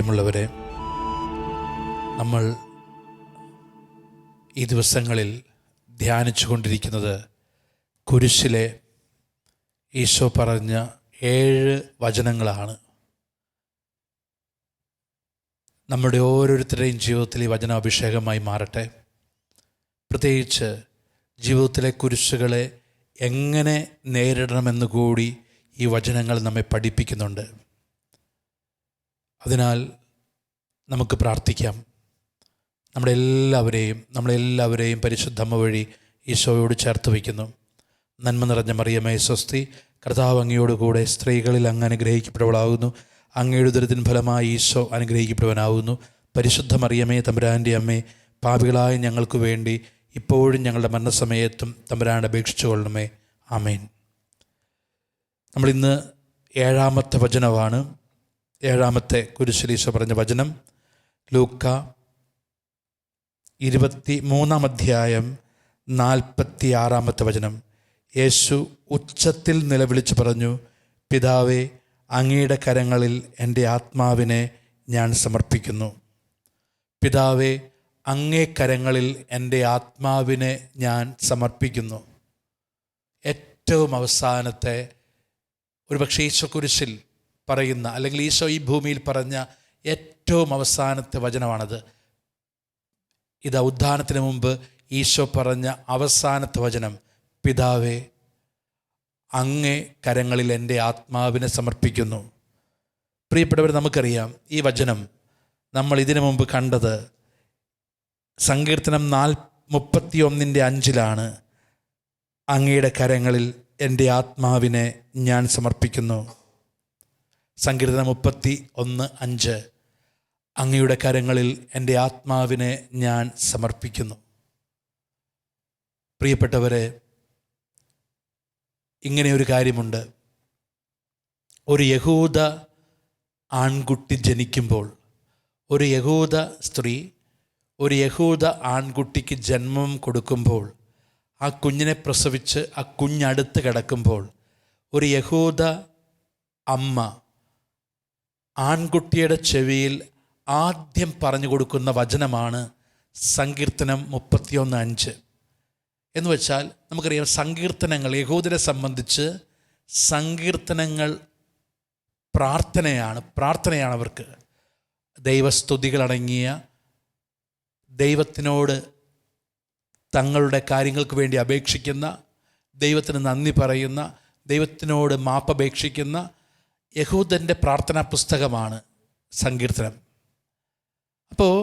പ്രിയമുള്ളവരെ, നമ്മൾ ഈ ദിവസങ്ങളിൽ ധ്യാനിച്ചു കൊണ്ടിരിക്കുന്നത് കുരിശിലെ ഈശോ പറഞ്ഞ 7 വചനങ്ങളാണ്. നമ്മുടെ ഓരോരുത്തരുടെയും ജീവിതത്തിൽ ഈ വചന അഭിഷേകമായി മാറട്ടെ. പ്രത്യേകിച്ച് ജീവിതത്തിലെ കുരിശുകളെ എങ്ങനെ നേരിടണമെന്ന് കൂടി ഈ വചനങ്ങൾ നമ്മെ പഠിപ്പിക്കുന്നുണ്ട്. അതിനാൽ നമുക്ക് പ്രാർത്ഥിക്കാം. നമ്മളെല്ലാവരെയും പരിശുദ്ധമ്മ വഴി ഈശോയോട് ചേർത്ത് വയ്ക്കുന്നു. നന്മ നിറഞ്ഞ മറിയമേ സ്വസ്തി, കർത്താവ് അങ്ങയോടുകൂടെ സ്ത്രീകളിൽ അങ്ങ് അനുഗ്രഹിക്കപ്പെടുവളാകുന്നു. അങ്ങയുടെ ഉദരത്തിൻ ഫലമായി ഈശോ അനുഗ്രഹിക്കപ്പെടുവാനാകുന്നു. പരിശുദ്ധ മറിയമേ തമ്പുരാൻ്റെ അമ്മേ, പാപികളായ ഞങ്ങൾക്ക് വേണ്ടി ഇപ്പോഴും ഞങ്ങളുടെ മരണസമയത്തും തമ്പുരാനോട് അപേക്ഷിച്ചു കൊള്ളണമേ. ആമേൻ. നമ്മളിന്ന് 7-ാമത്തെ വചനമാണ്. 7-ാമത്തെ കുരിശിൽ ഈശോ പറഞ്ഞ വചനം ലൂക്ക 23-ാം അധ്യായം 46-ാമത്തെ വചനം. യേശു ഉച്ചത്തിൽ നിലവിളിച്ച് പറഞ്ഞു, പിതാവേ, അങ്ങയുടെ കരങ്ങളിൽ എൻ്റെ ആത്മാവിനെ ഞാൻ സമർപ്പിക്കുന്നു. പിതാവേ, അങ്ങേ കരങ്ങളിൽ എൻ്റെ ആത്മാവിനെ ഞാൻ സമർപ്പിക്കുന്നു. ഏറ്റവും അവസാനത്തെ ഒരുപക്ഷെ ഈശോ കുരിശിൽ പറയുന്ന, അല്ലെങ്കിൽ ഈശോ ഈ ഭൂമിയിൽ പറഞ്ഞ ഏറ്റവും അവസാനത്തെ വചനമാണത്. ഇത് ഉദ്ധാനത്തിന് മുമ്പ് ഈശോ പറഞ്ഞ അവസാനത്തെ വചനം, പിതാവേ, അങ്ങേ കരങ്ങളിൽ എൻ്റെ ആത്മാവിനെ സമർപ്പിക്കുന്നു. പ്രിയപ്പെട്ടവർ, നമുക്കറിയാം ഈ വചനം നമ്മൾ ഇതിനു മുമ്പ് കണ്ടത് സങ്കീർത്തനം 31:5 അങ്ങയുടെ കരങ്ങളിൽ എൻ്റെ ആത്മാവിനെ ഞാൻ സമർപ്പിക്കുന്നു. സങ്കീർത്തനം 31:5 അങ്ങയുടെ കരങ്ങളിൽ എൻ്റെ ആത്മാവിനെ ഞാൻ സമർപ്പിക്കുന്നു. പ്രിയപ്പെട്ടവരെ, ഇങ്ങനെ ഒരു കാര്യമുണ്ട്. ഒരു യഹൂദ ആൺകുട്ടി ജനിക്കുമ്പോൾ, ഒരു യഹൂദ സ്ത്രീ ഒരു യഹൂദ ആൺകുട്ടിക്ക് ജന്മം കൊടുക്കുമ്പോൾ, ആ കുഞ്ഞിനെ പ്രസവിച്ച് ആ കുഞ്ഞടുത്ത് കിടക്കുമ്പോൾ, ഒരു യഹൂദ അമ്മ ആൺകുട്ടിയുടെ ചെവിയിൽ ആദ്യം പറഞ്ഞു കൊടുക്കുന്ന വചനമാണ് സങ്കീർത്തനം 31:5. എന്ന് വെച്ചാൽ നമുക്കറിയാം, സങ്കീർത്തനങ്ങൾ യഹൂദരെ സംബന്ധിച്ച് സങ്കീർത്തനങ്ങൾ പ്രാർത്ഥനയാണ് അവർക്ക്. ദൈവസ്തുതികളടങ്ങിയ, ദൈവത്തിനോട് തങ്ങളുടെ കാര്യങ്ങൾക്ക് വേണ്ടി അപേക്ഷിക്കുന്ന, ദൈവത്തിന് നന്ദി പറയുന്ന, ദൈവത്തിനോട് മാപ്പപേക്ഷിക്കുന്ന യഹൂദൻ്റെ പ്രാർത്ഥനാ പുസ്തകമാണ് സങ്കീർത്തനം. അപ്പോൾ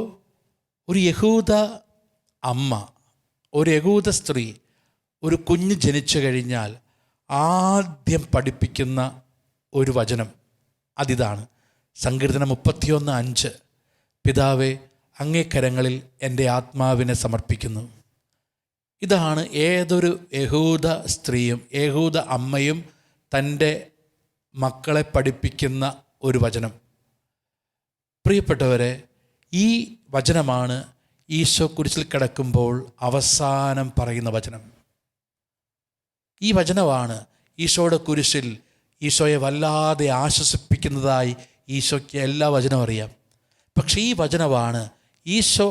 ഒരു യഹൂദ അമ്മ, ഒരു യഹൂദ സ്ത്രീ ഒരു കുഞ്ഞ് ജനിച്ചു കഴിഞ്ഞാൽ ആദ്യം പഠിപ്പിക്കുന്ന ഒരു വചനം അതിതാണ്. സങ്കീർത്തനം 31:5 പിതാവേ, അങ്ങേ കരങ്ങളിൽ എൻ്റെ ആത്മാവിനെ സമർപ്പിക്കുന്നു. ഇതാണ് ഏതൊരു യഹൂദ സ്ത്രീയും യഹൂദ അമ്മയും തൻ്റെ മക്കളെ പഠിപ്പിക്കുന്ന ഒരു വചനം. പ്രിയപ്പെട്ടവരെ, ഈ വചനമാണ് ഈശോ കുരിശിൽ കിടക്കുമ്പോൾ അവസാനം പറയുന്ന വചനം. ഈ വചനമാണ് ഈശോയുടെ കുരിശിൽ ഈശോയെ വല്ലാതെ ആശ്വസിപ്പിക്കുന്നതായി ഈശോയ്ക്ക് എല്ലാ വചനവും അറിയാം. പക്ഷേ ഈ വചനമാണ് ഈശോ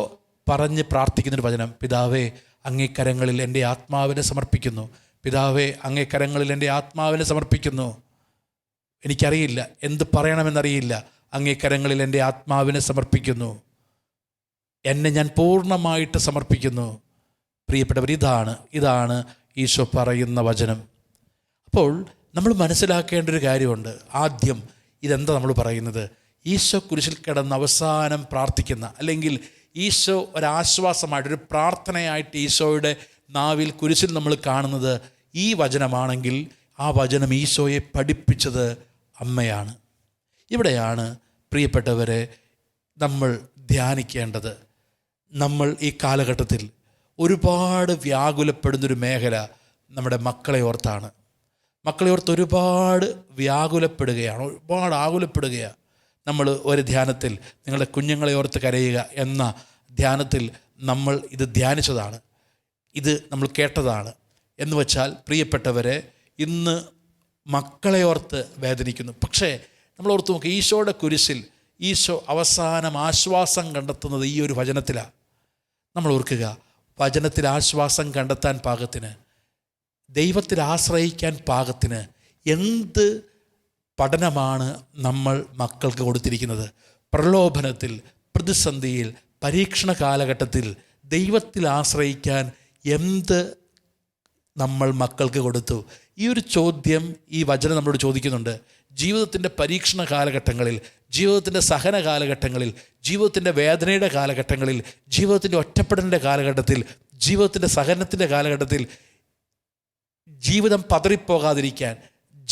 പറഞ്ഞ് പ്രാർത്ഥിക്കുന്നൊരു വചനം. പിതാവേ, അങ്ങേ കരങ്ങളിൽ എൻ്റെ ആത്മാവിനെ സമർപ്പിക്കുന്നു. പിതാവേ, അങ്ങേ കരങ്ങളിൽ എൻ്റെ ആത്മാവിനെ സമർപ്പിക്കുന്നു. എനിക്കറിയില്ല, എന്ത് പറയണമെന്നറിയില്ല. അങ്ങേ കരങ്ങളിൽ എൻ്റെ ആത്മാവിനെ സമർപ്പിക്കുന്നു. എന്നെ ഞാൻ പൂർണ്ണമായിട്ട് സമർപ്പിക്കുന്നു. പ്രിയപ്പെട്ടവർ, ഇതാണ് ഈശോ പറയുന്ന വചനം. അപ്പോൾ നമ്മൾ മനസ്സിലാക്കേണ്ട ഒരു കാര്യമുണ്ട്. ആദ്യം ഇതെന്താ നമ്മൾ പറയുന്നത്? ഈശോ കുരിശിൽ കിടന്ന് അവസാനം പ്രാർത്ഥിക്കുന്ന, അല്ലെങ്കിൽ ഈശോ ഒരാശ്വാസമായിട്ട്, ഒരു പ്രാർത്ഥനയായിട്ട് ഈശോയുടെ നാവിൽ കുരിശിൽ നമ്മൾ കാണുന്നത് ഈ വചനമാണെങ്കിൽ, ആ വചനം ഈശോയെ പഠിപ്പിച്ചത് അമ്മയാണ്. ഇവിടെയാണ് പ്രിയപ്പെട്ടവരെ നമ്മൾ ധ്യാനിക്കേണ്ടത്. നമ്മൾ ഈ കാലഘട്ടത്തിൽ ഒരുപാട് വ്യാകുലപ്പെടുന്നൊരു മേഖല നമ്മുടെ മക്കളെ ഓർത്താണ്. മക്കളെ ഓർത്ത് ഒരുപാട് വ്യാകുലപ്പെടുകയാണ്, ഒരുപാട് ആകുലപ്പെടുകയാണ്. നമ്മൾ ഒരു ധ്യാനത്തിൽ നിങ്ങളുടെ കുഞ്ഞുങ്ങളെ ഓർത്ത് കരയുക എന്ന ധ്യാനത്തിൽ നമ്മൾ ഇത് ധ്യാനിച്ചതാണ്, ഇത് നമ്മൾ കേട്ടതാണ്. എന്ന് വച്ചാൽ പ്രിയപ്പെട്ടവരെ, ഇന്ന് മക്കളെ ഓർത്ത് വേദനിക്കുന്നു. പക്ഷേ നമ്മൾ ഓർത്ത് നോക്കുക, ഈശോയുടെ കുരിശിൽ ഈശോ അവസാനം ആശ്വാസം കണ്ടെത്തുന്നത് ഈ ഒരു വചനത്തിലാണ്. നമ്മൾ ഓർക്കുക, വചനത്തിൽ ആശ്വാസം കണ്ടെത്താൻ പാകത്തിന്, ദൈവത്തിൽ ആശ്രയിക്കാൻ പാകത്തിന് എന്ത് പഠനമാണ് നമ്മൾ മക്കൾക്ക് കൊടുത്തിരിക്കുന്നത്. പ്രലോഭനത്തിൽ, പ്രതിസന്ധിയിൽ, പരീക്ഷണ കാലഘട്ടത്തിൽ ദൈവത്തിൽ ആശ്രയിക്കാൻ എന്ത് നമ്മൾ മക്കൾക്ക് കൊടുത്തു? ഈ ഒരു ചോദ്യം ഈ വചനം നമ്മളോട് ചോദിക്കുന്നുണ്ട്. ജീവിതത്തിൻ്റെ പരീക്ഷണ കാലഘട്ടങ്ങളിൽ, ജീവിതത്തിൻ്റെ സഹന കാലഘട്ടങ്ങളിൽ, ജീവിതത്തിൻ്റെ വേദനയുടെ കാലഘട്ടങ്ങളിൽ, ജീവിതത്തിൻ്റെ ഒറ്റപ്പെടലിൻ്റെ കാലഘട്ടത്തിൽ, ജീവിതത്തിൻ്റെ സഹനത്തിൻ്റെ കാലഘട്ടത്തിൽ ജീവിതം പതറിപ്പോകാതിരിക്കാൻ,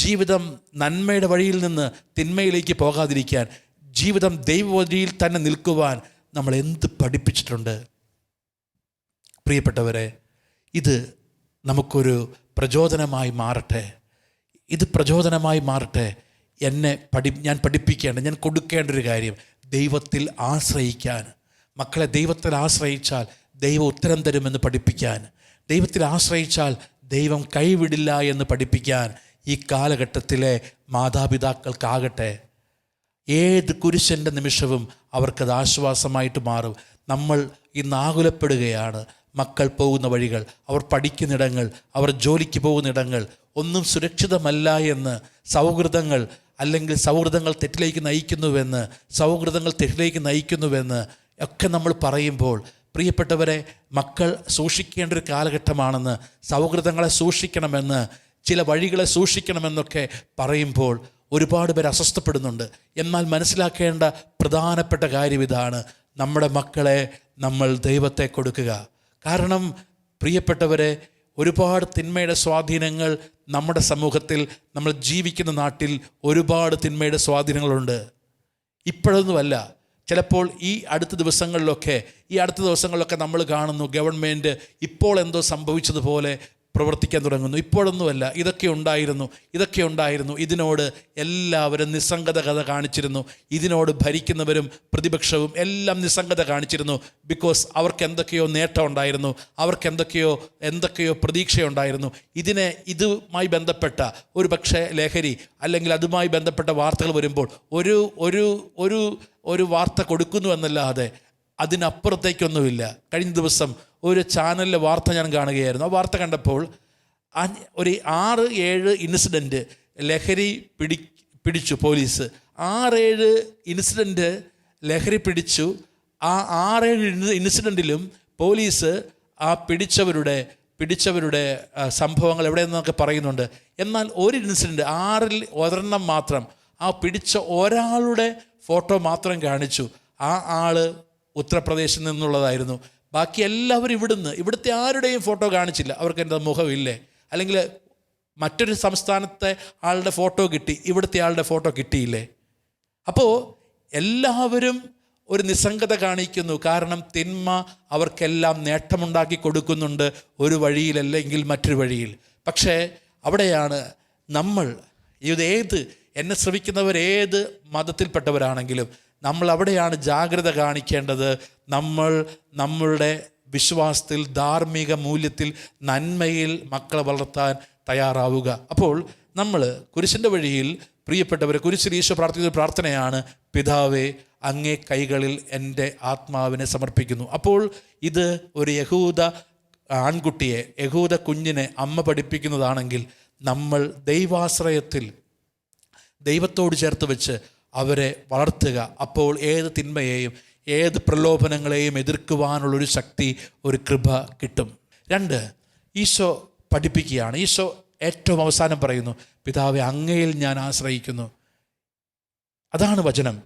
ജീവിതം നന്മയുടെ വഴിയിൽ നിന്ന് തിന്മയിലേക്ക് പോകാതിരിക്കാൻ, ജീവിതം ദൈവവഴിയിൽ തന്നെ നിൽക്കുവാൻ നമ്മൾ എന്ത് പഠിപ്പിച്ചിട്ടുണ്ട്? പ്രിയപ്പെട്ടവരെ, ഇത് നമുക്കൊരു പ്രചോദനമായി മാറട്ടെ. ഇത് പ്രചോദനമായി മാറട്ടെ. ഞാൻ പഠിപ്പിക്കേണ്ട, ഞാൻ കൊടുക്കേണ്ട ഒരു കാര്യം, ദൈവത്തിൽ ആശ്രയിക്കാൻ. മക്കളെ, ദൈവത്തിൽ ആശ്രയിച്ചാൽ ദൈവം ഉത്തരം തരുമെന്ന് പഠിപ്പിക്കാൻ, ദൈവത്തിൽ ആശ്രയിച്ചാൽ ദൈവം കൈവിടില്ല എന്ന് പഠിപ്പിക്കാൻ ഈ കാലഘട്ടത്തിലെ മാതാപിതാക്കൾക്കാകട്ടെ. ഏത് കുരിശൻ്റെ നിമിഷവും അവർക്കത് ആശ്വാസമായിട്ട് മാറും. നമ്മൾ ഇന്ന് ആകുലപ്പെടുകയാണ്. മക്കൾ പോകുന്ന വഴികൾ, അവർ പഠിക്കുന്നിടങ്ങൾ, അവർ ജോലിക്ക് പോകുന്നിടങ്ങൾ ഒന്നും സുരക്ഷിതമല്ല എന്ന്, സൗഹൃദങ്ങൾ തെറ്റിലേക്ക് നയിക്കുന്നുവെന്ന് ഒക്കെ നമ്മൾ പറയുമ്പോൾ, പ്രിയപ്പെട്ടവരെ, മക്കൾ സൂക്ഷിക്കേണ്ട ഒരു കാലഘട്ടമാണെന്ന്, സൗഹൃദങ്ങളെ സൂക്ഷിക്കണമെന്ന്, ചില വഴികളെ സൂക്ഷിക്കണമെന്നൊക്കെ പറയുമ്പോൾ ഒരുപാട് പേർ അസ്വസ്ഥപ്പെടുന്നുണ്ട്. എന്നാൽ മനസ്സിലാക്കേണ്ട പ്രധാനപ്പെട്ട കാര്യം ഇതാണ്: നമ്മുടെ മക്കളെ നമ്മൾ ദൈവത്തെ കൊടുക്കുക. കാരണം പ്രിയപ്പെട്ടവരെ, ഒരുപാട് തിന്മയുടെ സ്വാധീനങ്ങൾ നമ്മുടെ സമൂഹത്തിൽ, നമ്മൾ ജീവിക്കുന്ന നാട്ടിൽ ഒരുപാട് തിന്മയുടെ സ്വാധീനങ്ങളുണ്ട്. ഇപ്പോഴൊന്നുമല്ല, ചിലപ്പോൾ ഈ അടുത്ത ദിവസങ്ങളിലൊക്കെ നമ്മൾ കാണുന്നു ഗവൺമെൻറ് ഇപ്പോൾ എന്തോ സംഭവിച്ചതുപോലെ പ്രവർത്തിക്കാൻ തുടങ്ങുന്നു. ഇപ്പോഴൊന്നുമല്ല, ഇതൊക്കെ ഉണ്ടായിരുന്നു. ഇതിനോട് എല്ലാവരും നിസ്സംഗത കാണിച്ചിരുന്നു. ഇതിനോട് ഭരിക്കുന്നവരും പ്രതിപക്ഷവും എല്ലാം നിസ്സംഗത കാണിച്ചിരുന്നു. ബിക്കോസ് അവർക്ക് എന്തൊക്കെയോ നേട്ടം ഉണ്ടായിരുന്നു, അവർക്ക് എന്തൊക്കെയോ പ്രതീക്ഷയുണ്ടായിരുന്നു. ഇതുമായി ബന്ധപ്പെട്ട ഒരു പക്ഷേ ലഹരി അല്ലെങ്കിൽ അതുമായി ബന്ധപ്പെട്ട വാർത്തകൾ വരുമ്പോൾ ഒരു വാർത്ത കൊടുക്കുന്നു എന്നല്ലാതെ അതിനപ്പുറത്തേക്കൊന്നുമില്ല. കഴിഞ്ഞ ദിവസം ഒരു ചാനലിലെ വാർത്ത ഞാൻ കാണുകയായിരുന്നു. ആ വാർത്ത കണ്ടപ്പോൾ ഒരു 6-7 ഇൻസിഡൻറ്റ് ലഹരി പിടിച്ചു പോലീസ്. 6-7 ഇൻസിഡൻറ്റ് ലഹരി പിടിച്ചു. ആ 6-7 ഇൻസിഡൻറ്റിലും പോലീസ് ആ പിടിച്ചവരുടെ സംഭവങ്ങൾ എവിടെയെന്നൊക്കെ പറയുന്നുണ്ട്. എന്നാൽ ഒരു ഇൻസിഡൻറ്റ് 6-ൽ ഒരെണ്ണം മാത്രം, ആ പിടിച്ച ഒരാളുടെ ഫോട്ടോ മാത്രം കാണിച്ചു. ആ ആൾ ഉത്തർപ്രദേശിൽ നിന്നുള്ളതായിരുന്നു. ബാക്കി എല്ലാവരും ഇവിടുത്തെ ആരുടെയും ഫോട്ടോ കാണിച്ചില്ല. അവർക്ക് എന്താ, മുഖമില്ലേ? അല്ലെങ്കിൽ മറ്റൊരു സംസ്ഥാനത്തെ ആളുടെ ഫോട്ടോ കിട്ടി, ഇവിടുത്തെ ആളുടെ ഫോട്ടോ കിട്ടിയില്ലേ? അപ്പോൾ എല്ലാവരും ഒരു നിസ്സംഗത കാണിക്കുന്നു. കാരണം തിന്മ അവർക്കെല്ലാം നേട്ടമുണ്ടാക്കി കൊടുക്കുന്നുണ്ട്, ഒരു വഴിയിലല്ലെങ്കിൽ മറ്റൊരു വഴിയിൽ. പക്ഷേ അവിടെയാണ് നമ്മൾ, എന്നെ ശ്രവിക്കുന്നവരേത് മതത്തിൽപ്പെട്ടവരാണെങ്കിലും നമ്മൾ അവിടെയാണ് ജാഗ്രത കാണിക്കേണ്ടത്. നമ്മളുടെ വിശ്വാസത്തിൽ, ധാർമ്മിക മൂല്യത്തിൽ, നന്മയിൽ മക്കളെ വളർത്താൻ തയ്യാറാവുക. അപ്പോൾ നമ്മൾ കുരിശിൻ്റെ വഴിയിൽ, പ്രിയപ്പെട്ടവരെ, കുരിശിൽ ഈശോ പ്രാർത്ഥിക്കുന്ന പ്രാർത്ഥനയാണ്: പിതാവേ, അങ്ങേ കൈകളിൽ എൻ്റെ ആത്മാവിനെ സമർപ്പിക്കുന്നു. അപ്പോൾ ഇത് ഒരു യഹൂദ കുഞ്ഞിനെ അമ്മ പഠിപ്പിക്കുന്നതാണെങ്കിൽ, നമ്മൾ ദൈവാശ്രയത്തിൽ ദൈവത്തോട് ചേർത്ത് വെച്ച് അവരെ വളർത്തുക. അപ്പോൾ ഏത് തിന്മയെയും ഏത് പ്രലോഭനങ്ങളെയും എതിർക്കുവാനുള്ളൊരു ശക്തി, ഒരു കൃപ കിട്ടും. 2, ഈശോ പഠിപ്പിക്കുകയാണ്. ഈശോ ഏറ്റവും അവസാനം പറയുന്നു: പിതാവേ, അങ്ങയിൽ ഞാൻ ആശ്രയിക്കുന്നു. അതാണ് വചനം.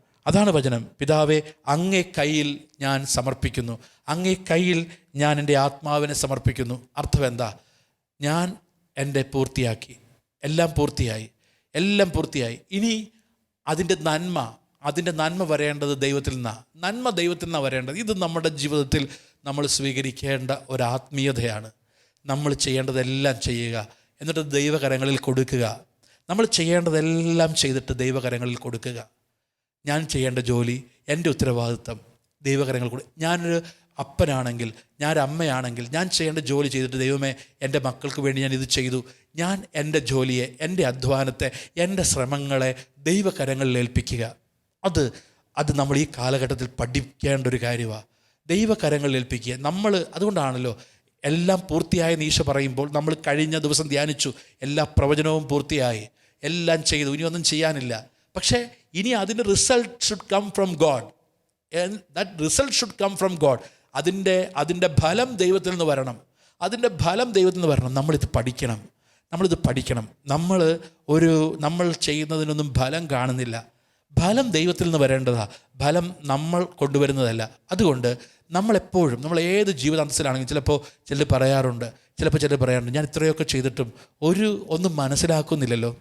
പിതാവേ, അങ്ങേ കയ്യിൽ ഞാൻ സമർപ്പിക്കുന്നു, അങ്ങേ കയ്യിൽ ഞാൻ എൻ്റെ ആത്മാവിനെ സമർപ്പിക്കുന്നു. അർത്ഥം എന്താ? ഞാൻ എൻ്റെ പൂർത്തിയാക്കി, എല്ലാം പൂർത്തിയായി. ഇനി അതിൻ്റെ നന്മ വരേണ്ടത് ദൈവത്തിൽ നിന്നാണ് വരേണ്ടത്. ഇത് നമ്മുടെ ജീവിതത്തിൽ നമ്മൾ സ്വീകരിക്കേണ്ട ഒരു ആത്മീയതയാണ്. നമ്മൾ ചെയ്യേണ്ടതെല്ലാം ചെയ്യുക, എന്നിട്ട് ദൈവകരങ്ങളിൽ കൊടുക്കുക. നമ്മൾ ചെയ്യേണ്ടതെല്ലാം ചെയ്തിട്ട് ദൈവകരങ്ങളിൽ കൊടുക്കുക. ഞാൻ ചെയ്യേണ്ട ജോലി, എൻ്റെ ഉത്തരവാദിത്വം ദൈവകരങ്ങൾ കൂടി. ഞാനൊരു അപ്പനാണെങ്കിൽ, ഞാനൊരു അമ്മയാണെങ്കിൽ, ഞാൻ ചെയ്യേണ്ട ജോലി ചെയ്തിട്ട്, ദൈവമേ, എൻ്റെ മക്കൾക്ക് വേണ്ടി ഞാൻ ഇത് ചെയ്തു. ഞാൻ എൻ്റെ ജോലിയെ, എൻ്റെ അധ്വാനത്തെ, എൻ്റെ ശ്രമങ്ങളെ ദൈവകരങ്ങളിൽ ഏൽപ്പിക്കുക. അത് അത് നമ്മൾ ഈ കാലഘട്ടത്തിൽ പഠിക്കേണ്ട ഒരു കാര്യമാണ്. ദൈവകരങ്ങളിൽ ഏൽപ്പിക്കുക. അതുകൊണ്ടാണല്ലോ എല്ലാം പൂർത്തിയായ ഈശോ പറയുമ്പോൾ നമ്മൾ കഴിഞ്ഞ ദിവസം ധ്യാനിച്ചു, എല്ലാ പ്രവചനവും പൂർത്തിയായി, എല്ലാം ചെയ്തു, ഇനി ഒന്നും ചെയ്യാനില്ല. പക്ഷേ ഇനി അതിൻ്റെ result should come from God. That result should come from God. അതിൻ്റെ ഫലം ദൈവത്തിൽ നിന്ന് വരണം. നമ്മളിത് പഠിക്കണം. നമ്മൾ ചെയ്യുന്നതിനൊന്നും ഫലം കാണുന്നില്ല. ഫലം ദൈവത്തിൽ നിന്ന് വരേണ്ടതാണ്, ഫലം നമ്മൾ കൊണ്ടുവരുന്നതല്ല. അതുകൊണ്ട് നമ്മളെപ്പോഴും, നമ്മൾ ഏത് ജീവിതാന്തസ്സിലാണെങ്കിലും ചിലർ പറയാറുണ്ട് ഞാൻ ഇത്രയൊക്കെ ചെയ്തിട്ടും ഒന്നും മനസ്സിലാക്കുന്നില്ലല്ലോ.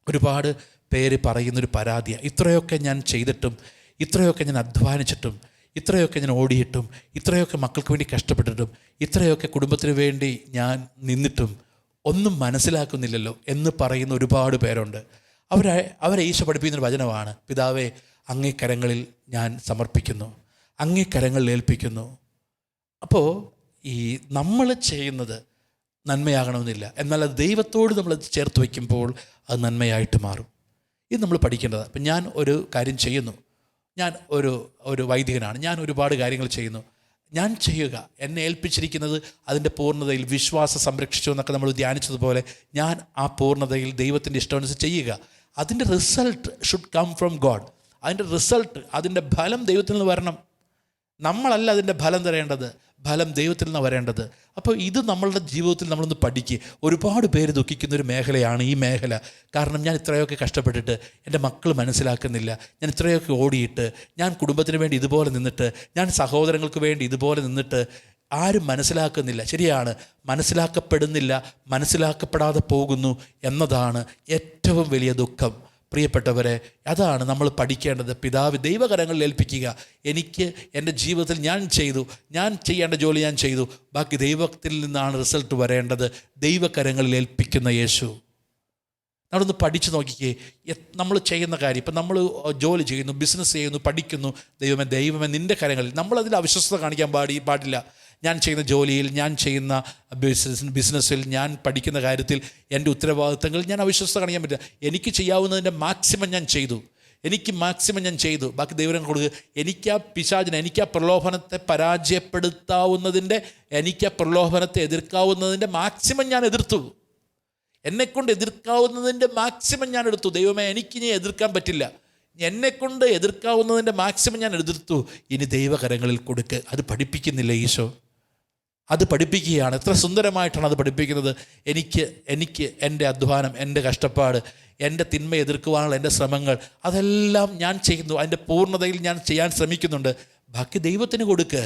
ഒരുപാട് പേര് പറയുന്നൊരു പരാതിയാണ്, ഇത്രയൊക്കെ ഞാൻ ചെയ്തിട്ടും, ഇത്രയൊക്കെ ഞാൻ അധ്വാനിച്ചിട്ടും, ഇത്രയൊക്കെ ഞാൻ ഓടിയിട്ടും, ഇത്രയൊക്കെ മക്കൾക്ക് വേണ്ടി കഷ്ടപ്പെട്ടിട്ടും, ഇത്രയൊക്കെ കുടുംബത്തിന് വേണ്ടി ഞാൻ നിന്നിട്ടും ഒന്നും മനസ്സിലാക്കുന്നില്ലല്ലോ എന്ന് പറയുന്ന ഒരുപാട് പേരുണ്ട്. അവരെ ഈശോ പഠിപ്പിക്കുന്നൊരു വചനമാണ്, പിതാവേ അങ്ങേ കരങ്ങളിൽ ഞാൻ സമർപ്പിക്കുന്നു, അങ്ങേ കരങ്ങളിൽ ഏൽപ്പിക്കുന്നു. അപ്പോൾ ഈ നമ്മൾ ചെയ്യുന്നത് നന്മയാകണമെന്നില്ല, എന്നാൽ അത് ദൈവത്തോട് നമ്മൾ ചേർത്ത് വയ്ക്കുമ്പോൾ അത് നന്മയായിട്ട് മാറും. ഇത് നമ്മൾ പഠിക്കേണ്ടതാണ്. അപ്പം ഞാൻ ഒരു കാര്യം ചെയ്യുന്നു, ഞാൻ ഒരു വൈദികനാണ്, ഞാൻ ഒരുപാട് കാര്യങ്ങൾ ചെയ്യുന്നു. ഞാൻ ചെയ്യുക, എന്നെ ഏൽപ്പിച്ചിരിക്കുന്നത് അതിൻ്റെ പൂർണ്ണതയിൽ വിശ്വാസം സംരക്ഷിച്ചു എന്നൊക്കെ നമ്മൾ ധ്യാനിച്ചതുപോലെ ഞാൻ ആ പൂർണ്ണതയിൽ ദൈവത്തിൻ്റെ ഇഷ്ടമനുസരിച്ച് ചെയ്യുക. അതിൻ്റെ result should come from God. അതിൻ്റെ ഫലം ദൈവത്തിൽ നിന്ന് വരണം. നമ്മളല്ല അതിൻ്റെ ഫലം തരേണ്ടത്, ഫലം ദൈവത്തിൽ നിന്ന് വരേണ്ടത്. അപ്പോൾ ഇത് നമ്മളുടെ ജീവിതത്തിൽ നമ്മളൊന്ന് പഠിക്കുക. ഒരുപാട് പേര് ദുഃഖിക്കുന്നൊരു മേഖലയാണ് ഈ മേഖല. കാരണം ഞാൻ ഇത്രയൊക്കെ കഷ്ടപ്പെട്ടിട്ട് എൻ്റെ മക്കൾ മനസ്സിലാക്കുന്നില്ല, ഞാൻ ഇത്രയൊക്കെ ഓടിയിട്ട്, ഞാൻ കുടുംബത്തിന് വേണ്ടി ഇതുപോലെ നിന്നിട്ട്, ഞാൻ സഹോദരങ്ങൾക്ക് വേണ്ടി ഇതുപോലെ നിന്നിട്ട് ആരും മനസ്സിലാക്കുന്നില്ല. ശരിയാണ്, മനസ്സിലാക്കപ്പെടുന്നില്ല, മനസ്സിലാക്കപ്പെടാതെ പോകുന്നു എന്നതാണ് ഏറ്റവും വലിയ ദുഃഖം. പ്രിയപ്പെട്ടവരെ, അതാണ് നമ്മൾ പഠിക്കേണ്ടത്. പിതാവ് ദൈവകരങ്ങളിൽ ഏൽപ്പിക്കുക. എനിക്ക് എൻ്റെ ജീവിതത്തിൽ ഞാൻ ചെയ്യേണ്ട ജോലി ഞാൻ ചെയ്തു, ബാക്കി ദൈവത്തിൽ നിന്നാണ് റിസൾട്ട് വരേണ്ടത്. ദൈവകരങ്ങളിൽ ഏൽപ്പിക്കുന്ന യേശു. നമ്മളൊന്ന് പഠിച്ചു നോക്കിക്കേ, നമ്മൾ ചെയ്യുന്ന കാര്യം. ഇപ്പം നമ്മൾ ജോലി ചെയ്യുന്നു, ബിസിനസ് ചെയ്യുന്നു, പഠിക്കുന്നു, ദൈവമേ നിൻ്റെ കരങ്ങളിൽ. നമ്മളതിൽ അവിശ്വസ്തത കാണിക്കാൻ പാടില്ല. ഞാൻ ചെയ്യുന്ന ജോലിയിൽ, ഞാൻ ചെയ്യുന്ന ബിസിനസ്സിൽ, ഞാൻ പഠിക്കുന്ന കാര്യത്തിൽ, എൻ്റെ ഉത്തരവാദിത്തങ്ങളിൽ ഞാൻ അവിശ്വസ്തത കാണിക്കാൻ പറ്റില്ല. എനിക്ക് ചെയ്യാവുന്നതിൻ്റെ മാക്സിമം ഞാൻ ചെയ്തു, ബാക്കി ദൈവം കൊടുക്കുക. എനിക്ക് ആ പ്രലോഭനത്തെ പരാജയപ്പെടുത്താവുന്നതിൻ്റെ, എനിക്ക് ആ പ്രലോഭനത്തെ എതിർക്കാവുന്നതിൻ്റെ മാക്സിമം ഞാൻ എതിർത്തു. എന്നെക്കൊണ്ട് എതിർക്കാവുന്നതിൻ്റെ മാക്സിമം ഞാൻ എടുത്തു. ദൈവമേ എനിക്കിനി എതിർക്കാൻ പറ്റില്ല, എന്നെക്കൊണ്ട് എതിർക്കാവുന്നതിൻ്റെ മാക്സിമം ഞാൻ എതിർത്തു. ഇനി ദൈവകരങ്ങളിൽ കൊടുക്ക്. അത് പഠിപ്പിക്കുന്നില്ല ഈശോ? അത് പഠിപ്പിക്കുകയാണ്. എത്ര സുന്ദരമായിട്ടാണ് അത് പഠിപ്പിക്കുന്നത്. എനിക്ക് എൻ്റെ അധ്വാനം, എൻ്റെ കഷ്ടപ്പാട്, എൻ്റെ തിന്മ എതിർക്കുവാനുള്ള എൻ്റെ ശ്രമങ്ങൾ, അതെല്ലാം ഞാൻ ചെയ്യുന്നു. അതിൻ്റെ പൂർണ്ണതയിൽ ഞാൻ ചെയ്യാൻ ശ്രമിക്കുന്നുണ്ട്. ബാക്കി ദൈവത്തിന് കൊടുക്ക്.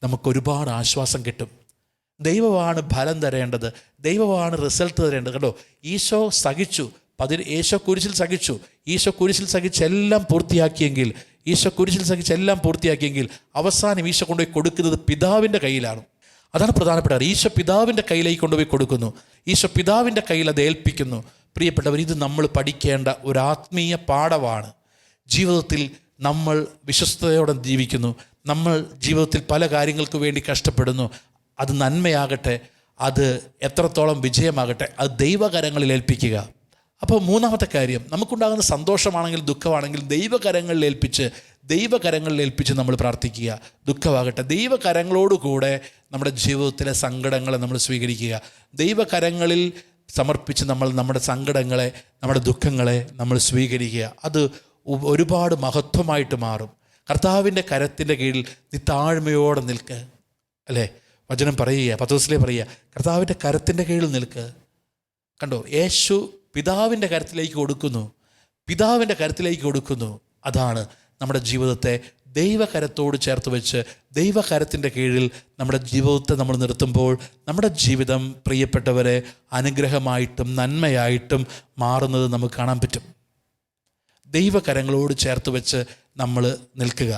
നമുക്കൊരുപാട് ആശ്വാസം കിട്ടും. ദൈവമാണ് ഫലം തരേണ്ടത്, ദൈവമാണ് റിസൾട്ട് തരേണ്ടത്. കണ്ടോ, ഈശോ കുരിശിൽ സഹിച്ച് എല്ലാം പൂർത്തിയാക്കിയെങ്കിൽ അവസാനം ഈശോ കൊണ്ടുപോയി കൊടുക്കുന്നത് പിതാവിൻ്റെ കയ്യിലാണ്. അതാണ് പ്രധാനപ്പെട്ട കാര്യം. ഈശോ പിതാവിൻ്റെ കയ്യിലേക്ക് കൊണ്ടുപോയി കൊടുക്കുന്നു. ഈശോ പിതാവിൻ്റെ കയ്യിൽ അത് ഏൽപ്പിക്കുന്നു. പ്രിയപ്പെട്ടവർ, ഇത് നമ്മൾ പഠിക്കേണ്ട ഒരു ആത്മീയ പാഠമാണ്. ജീവിതത്തിൽ നമ്മൾ വിശ്വസ്തയോടെ ജീവിക്കുന്നു, നമ്മൾ ജീവിതത്തിൽ പല കാര്യങ്ങൾക്ക് വേണ്ടി കഷ്ടപ്പെടുന്നു. അത് നന്മയാകട്ടെ, അത് എത്രത്തോളം വിജയമാകട്ടെ, അത് ദൈവകരങ്ങളിൽ ഏൽപ്പിക്കുക. അപ്പോൾ മൂന്നാമത്തെ കാര്യം, നമുക്കുണ്ടാകുന്ന സന്തോഷമാണെങ്കിലും ദുഃഖമാണെങ്കിലും ദൈവകരങ്ങളിൽ ഏൽപ്പിച്ച് നമ്മൾ പ്രാർത്ഥിക്കുക. ദുഃഖമാകട്ടെ, ദൈവകരങ്ങളോടുകൂടെ നമ്മുടെ ജീവിതത്തിലെ സങ്കടങ്ങളെ നമ്മൾ സ്വീകരിക്കുക. ദൈവകരങ്ങളിൽ സമർപ്പിച്ച് നമ്മുടെ സങ്കടങ്ങളെ, നമ്മുടെ ദുഃഖങ്ങളെ നമ്മൾ സ്വീകരിക്കുക. അത് ഒരുപാട് മഹത്വമായിട്ട് മാറും. കർത്താവിൻ്റെ കരത്തിൻ്റെ കീഴിൽ നീ താഴ്മയോടെ നിൽക്ക്. അല്ലേ, വചനം പറയുക, പത്രോസിലേ പറയുക, കർത്താവിൻ്റെ കരത്തിൻ്റെ കീഴിൽ നിൽക്ക്. കണ്ടോ, യേശു പിതാവിൻ്റെ കരത്തിലേക്ക് കൊടുക്കുന്നു. അതാണ് നമ്മുടെ ജീവിതത്തെ ദൈവകരത്തോട് ചേർത്ത് വെച്ച് ദൈവകരത്തിൻ്റെ കീഴിൽ നമ്മുടെ ജീവിതത്തെ നമ്മൾ നിർത്തുമ്പോൾ നമ്മുടെ ജീവിതം, പ്രിയപ്പെട്ടവരെ, അനുഗ്രഹമായിട്ടും നന്മയായിട്ടും മാറുന്നത് നമുക്ക് കാണാൻ പറ്റും. ദൈവകരങ്ങളോട് ചേർത്ത് വെച്ച് നമ്മൾ നിൽക്കുക.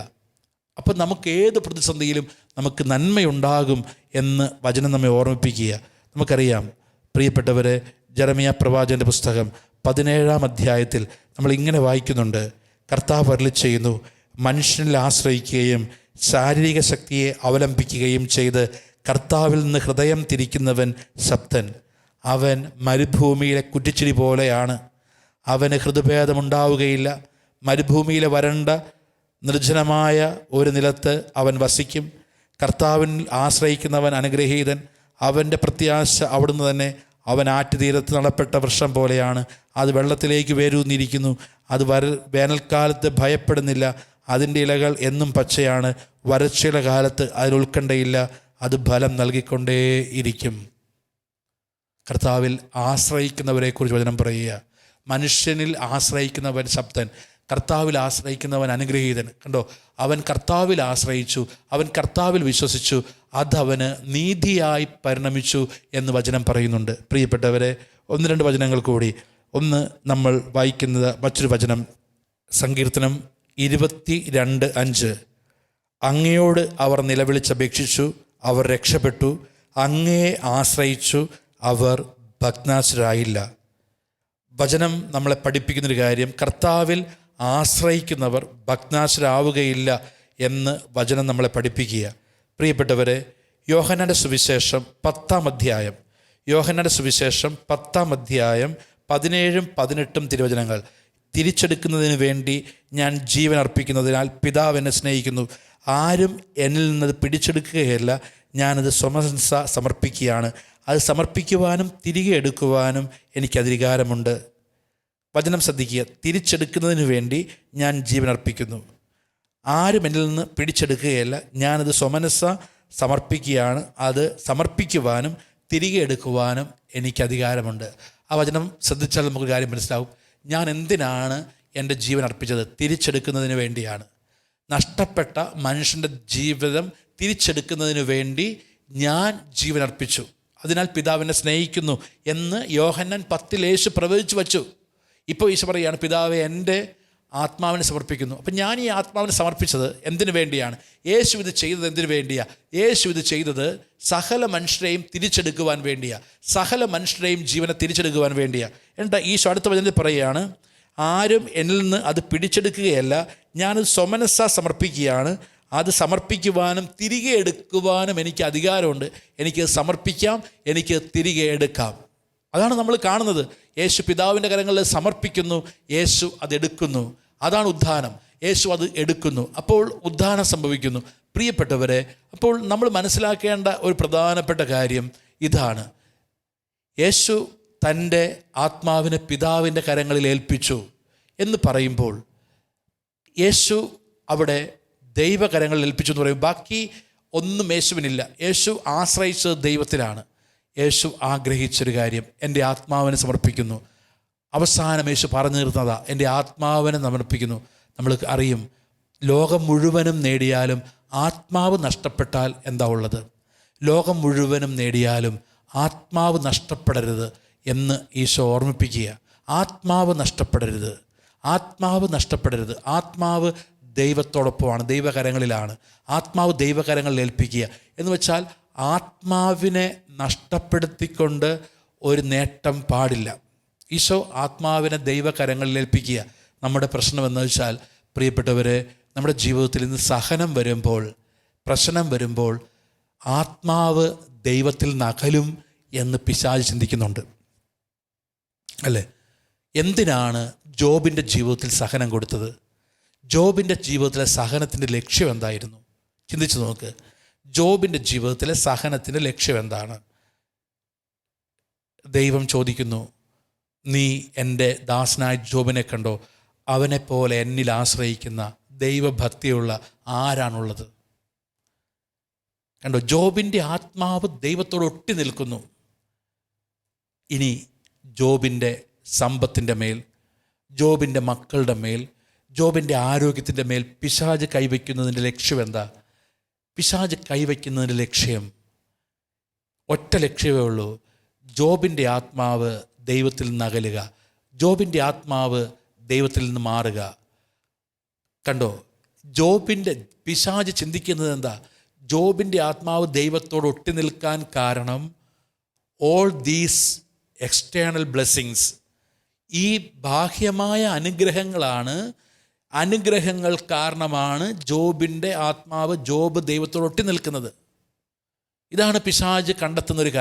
അപ്പം നമുക്ക് ഏത് പ്രതിസന്ധിയിലും നമുക്ക് നന്മയുണ്ടാകും എന്ന് വചനം നമ്മെ ഓർമ്മിപ്പിക്കുക. നമുക്കറിയാം പ്രിയപ്പെട്ടവരെ, ജെറമ്യാ പ്രവാചകൻ്റെ പുസ്തകം 17-ാം അധ്യായത്തിൽ നമ്മൾ ഇങ്ങനെ വായിക്കുന്നുണ്ട്. കർത്താവ് അരുളിച്ചെയ്യുന്നു, മനുഷ്യനിൽ ആശ്രയിക്കുകയും ശാരീരിക ശക്തിയെ അവലംബിക്കുകയും ചെയ്ത് കർത്താവിൽ നിന്ന് ഹൃദയം തിരിക്കുന്നവൻ ശബ്ദൻ. അവൻ മരുഭൂമിയിലെ കുറ്റിച്ചിരി പോലെയാണ്. അവന് ഹൃദഭേദമുണ്ടാവുകയില്ല, മരുഭൂമിയിലെ വരണ്ട നിർജ്ജനമായ ഒരു നിലത്ത് അവൻ വസിക്കും. കർത്താവിൽ ആശ്രയിക്കുന്നവൻ അനുഗ്രഹീതൻ. അവൻ്റെ പ്രത്യാശ അവിടുന്ന് തന്നെ. അവൻ ആറ്റുതീരത്ത് നടപ്പെട്ട വൃക്ഷം പോലെയാണ്. അത് വെള്ളത്തിലേക്ക് വേരൂന്നിരിക്കുന്നു. അത് വേനൽക്കാലത്ത് ഭയപ്പെടുന്നില്ല. അതിൻ്റെ ഇലകൾ എന്നും പച്ചയാണ്. വരൾച്ചയുടെ കാലത്ത് അതിന് ഉത്കണ്ഠയില്ല. അത് ഫലം നൽകിക്കൊണ്ടേയിരിക്കും. കർത്താവിൽ ആശ്രയിക്കുന്നവരെക്കുറിച്ച് വചനം പറയുക. മനുഷ്യനിൽ ആശ്രയിക്കുന്നവൻ ശബ്ദൻ, കർത്താവിൽ ആശ്രയിക്കുന്നവൻ അനുഗ്രഹീതൻ. കണ്ടോ, അവൻ കർത്താവിൽ ആശ്രയിച്ചു, അവൻ കർത്താവിൽ വിശ്വസിച്ചു, അതവന് നീതിയായി പരിണമിച്ചു എന്ന് വചനം പറയുന്നുണ്ട്. പ്രിയപ്പെട്ടവരെ, 1-2 വചനങ്ങൾ കൂടി. ഒന്ന് നമ്മൾ വായിക്കുന്നത് മറ്റൊരു വചനം, സങ്കീർത്തനം 22:5. അങ്ങയോട് അവർ നിലവിളിച്ചപേക്ഷിച്ചു, അവർ രക്ഷപ്പെട്ടു. അങ്ങയെ ആശ്രയിച്ചു, അവർ ഭഗ്നാശരായില്ല. വചനം നമ്മളെ പഠിപ്പിക്കുന്നൊരു കാര്യം, കർത്താവിൽ ആശ്രയിക്കുന്നവർ ഭഗ്നാശരാവുകയില്ല എന്ന് വചനം നമ്മളെ പഠിപ്പിക്കുക. പ്രിയപ്പെട്ടവരെ, യോഹന്നാന്റെ സുവിശേഷം 10-ാം അധ്യായം 17-18 തിരുവചനങ്ങൾ. തിരിച്ചെടുക്കുന്നതിന് വേണ്ടി ഞാൻ ജീവൻ അർപ്പിക്കുന്നതിനാൽ പിതാവ് എന്നെ സ്നേഹിക്കുന്നു. ആരും എന്നിൽ നിന്നത് പിടിച്ചെടുക്കുകയല്ല, ഞാനത് സ്വമനസ്സ സമർപ്പിക്കുകയാണ്. അത് സമർപ്പിക്കുവാനും തിരികെ എടുക്കുവാനും എനിക്ക് അധികാരമുണ്ട്. വചനം ശ്രദ്ധിക്കുക. തിരിച്ചെടുക്കുന്നതിന് വേണ്ടി ഞാൻ ജീവൻ അർപ്പിക്കുന്നു. ആരും എന്നിൽ നിന്ന് പിടിച്ചെടുക്കുകയല്ല, ഞാനത് സ്വമനസ്സ സമർപ്പിക്കുകയാണ്. അത് സമർപ്പിക്കുവാനും തിരികെ എടുക്കുവാനും എനിക്ക് അധികാരമുണ്ട്. ആ വചനം ശ്രദ്ധിച്ചാൽ നമുക്ക് കാര്യം മനസ്സിലാവും. ഞാൻ എന്തിനാണ് എൻ്റെ ജീവൻ അർപ്പിച്ചത്? തിരിച്ചെടുക്കുന്നതിന് വേണ്ടിയാണ്. നഷ്ടപ്പെട്ട മനുഷ്യൻ്റെ ജീവിതം തിരിച്ചെടുക്കുന്നതിന് വേണ്ടി ഞാൻ ജീവൻ അർപ്പിച്ചു. അതിനാൽ പിതാവിനെ സ്നേഹിക്കുന്നു എന്ന് യോഹന്നാൻ 10 യേശു പ്രവചിച്ചു വച്ചു. ഇപ്പോൾ ഈശോ പറയുകയാണ്, പിതാവെ എൻ്റെ ആത്മാവിനെ സമർപ്പിക്കുന്നു. അപ്പം ഞാൻ ഈ ആത്മാവിനെ സമർപ്പിച്ചത് എന്തിനു വേണ്ടിയാണ്? യേശു ഇത് ചെയ്തത് എന്തിനു വേണ്ടിയാണ്? യേശു ഇത് ചെയ്തത് സകല മനുഷ്യരെയും തിരിച്ചെടുക്കുവാൻ വേണ്ടിയാണ്. സകല മനുഷ്യരെയും ജീവനെ തിരിച്ചെടുക്കുവാൻ വേണ്ടിയാണ്. എന്നിട്ട് ഈശോ അടുത്ത വചനത്തിൽ പറയുകയാണ്, ആരും എന്നിൽ നിന്ന് അത് പിടിച്ചെടുക്കുകയല്ല, ഞാനത് സ്വമനസ്സ സമർപ്പിക്കുകയാണ്. അത് സമർപ്പിക്കുവാനും തിരികെ എടുക്കുവാനും എനിക്ക് അധികാരമുണ്ട്. എനിക്ക് സമർപ്പിക്കാം, എനിക്ക് തിരികെ എടുക്കാം. അതാണ് നമ്മൾ കാണുന്നത്. യേശു പിതാവിൻ്റെ കരങ്ങളിൽ സമർപ്പിക്കുന്നു, യേശു അതെടുക്കുന്നു. അതാണ് ഉദ്ധാനം. യേശു അത് എടുക്കുന്നു. അപ്പോൾ ഉദ്ധാനം സംഭവിക്കുന്നു. പ്രിയപ്പെട്ടവരെ, അപ്പോൾ നമ്മൾ മനസ്സിലാക്കേണ്ട ഒരു പ്രധാനപ്പെട്ട കാര്യം ഇതാണ്. യേശു തൻ്റെ ആത്മാവിനെ പിതാവിൻ്റെ കരങ്ങളിൽ ഏൽപ്പിച്ചു എന്ന് പറയുമ്പോൾ യേശു അവിടെ ദൈവകരങ്ങളിൽ ഏൽപ്പിച്ചു എന്ന് പറയും. ബാക്കി ഒന്നും യേശുവിനില്ല. യേശു ആശ്രയിച്ചത് ദൈവത്തിലാണ്. യേശു ആഗ്രഹിച്ചൊരു കാര്യം, എൻ്റെ ആത്മാവിനെ സമർപ്പിക്കുന്നു. അവസാനം യേശു പറഞ്ഞു തീർന്നതാ, എൻ്റെ ആത്മാവിനെ സമർപ്പിക്കുന്നു. നമ്മൾ അറിയും, ലോകം മുഴുവനും നേടിയാലും ആത്മാവ് നഷ്ടപ്പെട്ടാൽ എന്താ ഉള്ളത്? ലോകം മുഴുവനും നേടിയാലും ആത്മാവ് നഷ്ടപ്പെടരുത് എന്ന് ഈശോ ഓർമ്മിപ്പിക്കുക. ആത്മാവ് നഷ്ടപ്പെടരുത്, ആത്മാവ് നഷ്ടപ്പെടരുത്. ആത്മാവ് ദൈവത്തോടൊപ്പമാണ്, ദൈവകരങ്ങളിലാണ്. ആത്മാവ് ദൈവകരങ്ങളിൽ ഏൽപ്പിക്കുക എന്ന് വെച്ചാൽ ആത്മാവിനെ നഷ്ടപ്പെടുത്തിക്കൊണ്ട് ഒരു നേട്ടം പാടില്ല. ഈശോ ആത്മാവിനെ ദൈവകരങ്ങളിൽ ഏൽപ്പിക്കുക. നമ്മുടെ പ്രശ്നം എന്ന് വെച്ചാൽ, പ്രിയപ്പെട്ടവരെ, നമ്മുടെ ജീവിതത്തിൽ ഇന്ന് സഹനം വരുമ്പോൾ, പ്രശ്നം വരുമ്പോൾ ആത്മാവ് ദൈവത്തിൽ നകലും എന്ന് പിശാച് ചിന്തിക്കുന്നുണ്ട്, അല്ലേ? എന്തിനാണ് ജോബിൻ്റെ ജീവിതത്തിൽ സഹനം കൊടുത്തത്? ജോബിൻ്റെ ജീവിതത്തിലെ സഹനത്തിൻ്റെ ലക്ഷ്യം എന്തായിരുന്നു? ചിന്തിച്ചു നോക്ക്. ജോബിൻ്റെ ജീവിതത്തിലെ സഹനത്തിൻ്റെ ലക്ഷ്യം എന്താണ്? ദൈവം ചോദിക്കുന്നു, നീ എൻ്റെ ദാസനായ ജോബിനെ കണ്ടോ? അവനെപ്പോലെ എന്നിൽ ആശ്രയിക്കുന്ന ദൈവഭക്തിയുള്ള ആരാണുള്ളത്? കണ്ടോ, ജോബിൻ്റെ ആത്മാവ് ദൈവത്തോട് ഒട്ടി നിൽക്കുന്നു. ഇനി ജോബിൻ്റെ സമ്പത്തിൻ്റെ മേൽ, ജോബിൻ്റെ മക്കളുടെ മേൽ, ജോബിൻ്റെ ആരോഗ്യത്തിൻ്റെ മേൽ പിശാച് കൈവയ്ക്കുന്നതിൻ്റെ ലക്ഷ്യം എന്താ? പിശാച് കൈവയ്ക്കുന്നതിൻ്റെ ലക്ഷ്യം ഒറ്റ ലക്ഷ്യമേ ഉള്ളൂ. ജോബിൻ്റെ ആത്മാവ് ദൈവത്തിൽ നിന്ന് അകലുക, ജോബിൻ്റെ ആത്മാവ് ദൈവത്തിൽ നിന്ന് മാറുക. കണ്ടോ, ജോബിൻ്റെ പിശാച് ചിന്തിക്കുന്നത് എന്താ? ജോബിൻ്റെ ആത്മാവ് ദൈവത്തോട് ഒട്ടി നിൽക്കാൻ കാരണം ഓൾ ദീസ് എക്സ്റ്റേണൽ ബ്ലെസ്സിങ്സ്, ഈ ബാഹ്യമായ അനുഗ്രഹങ്ങൾ കാരണമാണ് ജോബിൻ്റെ ആത്മാവ്, ജോബ് ദൈവത്തോട് ഒട്ടി നിൽക്കുന്നത്. ഇതാണ് പിശാച് കണ്ടെത്തുന്നൊരു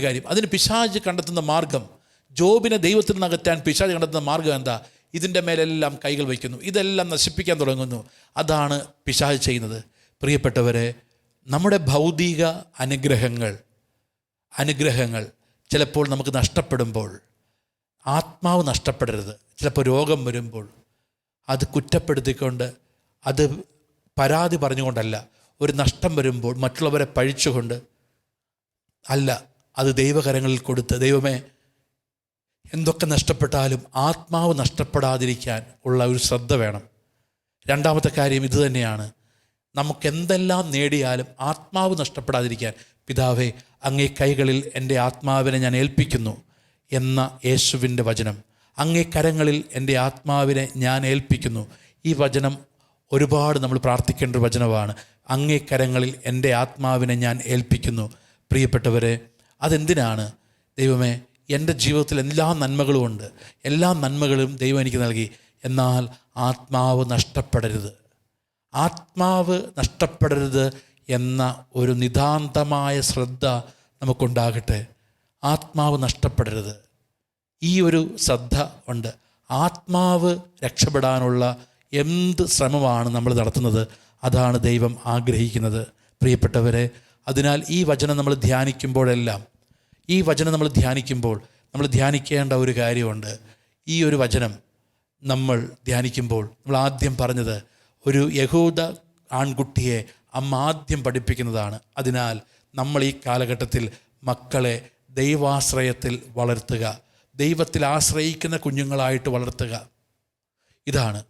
കാര്യം. അതിന് പിശാച് കണ്ടെത്തുന്ന മാർഗം, ജോബിനെ ദൈവത്തിൽ നിന്ന് അകറ്റാൻ പിശാച് കണ്ടെത്തുന്ന മാർഗ്ഗം എന്താ? ഇതിൻ്റെ മേലെല്ലാം കൈകൾ വയ്ക്കുന്നു, ഇതെല്ലാം നശിപ്പിക്കാൻ തുടങ്ങുന്നു. അതാണ് പിശാച് ചെയ്യുന്നത്. പ്രിയപ്പെട്ടവരെ, നമ്മുടെ ഭൗതിക അനുഗ്രഹങ്ങൾ ചിലപ്പോൾ നമുക്ക് നഷ്ടപ്പെടുമ്പോൾ, ആത്മാവ് നഷ്ടപ്പെടരുത്. ചിലപ്പോൾ രോഗം വരുമ്പോൾ അത് കുറ്റപ്പെടുത്തിക്കൊണ്ട്, അത് പരാതി പറഞ്ഞുകൊണ്ടല്ല, ഒരു നഷ്ടം വരുമ്പോൾ മറ്റുള്ളവരെ പഴിച്ചുകൊണ്ട് അല്ല, അത് ദൈവകരങ്ങളിൽ കൊടുത്ത്, ദൈവമേ എന്തൊക്കെ നഷ്ടപ്പെട്ടാലും ആത്മാവ് നഷ്ടപ്പെടാതിരിക്കാൻ ഉള്ള ഒരു ശ്രദ്ധ വേണം. രണ്ടാമത്തെ കാര്യം ഇത് തന്നെയാണ്. നമുക്കെന്തെല്ലാം നേടിയാലും ആത്മാവ് നഷ്ടപ്പെടാതിരിക്കാൻ, പിതാവേ അങ്ങേ കൈകളിൽ എൻ്റെ ആത്മാവിനെ ഞാൻ ഏൽപ്പിക്കുന്നു എന്ന യേശുവിൻ്റെ വചനം, അങ്ങേ കരങ്ങളിൽ എൻ്റെ ആത്മാവിനെ ഞാൻ ഏൽപ്പിക്കുന്നു. ഈ വചനം ഒരുപാട് നമ്മൾ പ്രാർത്ഥിക്കേണ്ട ഒരു വചനമാണ്. അങ്ങേ കരങ്ങളിൽ എൻ്റെ ആത്മാവിനെ ഞാൻ ഏൽപ്പിക്കുന്നു. പ്രിയപ്പെട്ടവരെ, അതെന്തിനാണ്? ദൈവമേ, എൻ്റെ ജീവിതത്തിൽ എല്ലാ നന്മകളും ഉണ്ട്, എല്ലാ നന്മകളും ദൈവം എനിക്ക് നൽകി, എന്നാൽ ആത്മാവ് നഷ്ടപ്പെടരുത്. ആത്മാവ് നഷ്ടപ്പെടരുത് എന്ന ഒരു നിതാന്തമായ ശ്രദ്ധ നമുക്കുണ്ടാകട്ടെ. ആത്മാവ് നഷ്ടപ്പെടരുത്, ഈ ഒരു ശ്രദ്ധ ഉണ്ട്. ആത്മാവ് രക്ഷപ്പെടാനുള്ള എന്ത് ശ്രമമാണ് നമ്മൾ നടത്തുന്നത്, അതാണ് ദൈവം ആഗ്രഹിക്കുന്നത്. പ്രിയപ്പെട്ടവരെ, അതിനാൽ ഈ വചനം നമ്മൾ ധ്യാനിക്കുമ്പോഴെല്ലാം, നമ്മൾ ധ്യാനിക്കേണ്ട ഒരു കാര്യമുണ്ട്. ഈ ഒരു വചനം നമ്മൾ ധ്യാനിക്കുമ്പോൾ നമ്മൾ ആദ്യം പറഞ്ഞത് ഒരു യഹൂദ ആൺകുട്ടിയെ അമ്മ ആദ്യം പഠിപ്പിക്കുന്നതാണ്. അതിനാൽ നമ്മൾ ഈ കാലഘട്ടത്തിൽ മക്കളെ ദൈവാശ്രയത്തിൽ വളർത്തുക, ദൈവത്തിൽ ആശ്രയിക്കുന്ന കുഞ്ഞുങ്ങളായിട്ട് വളർത്തുക. ഇതാണ്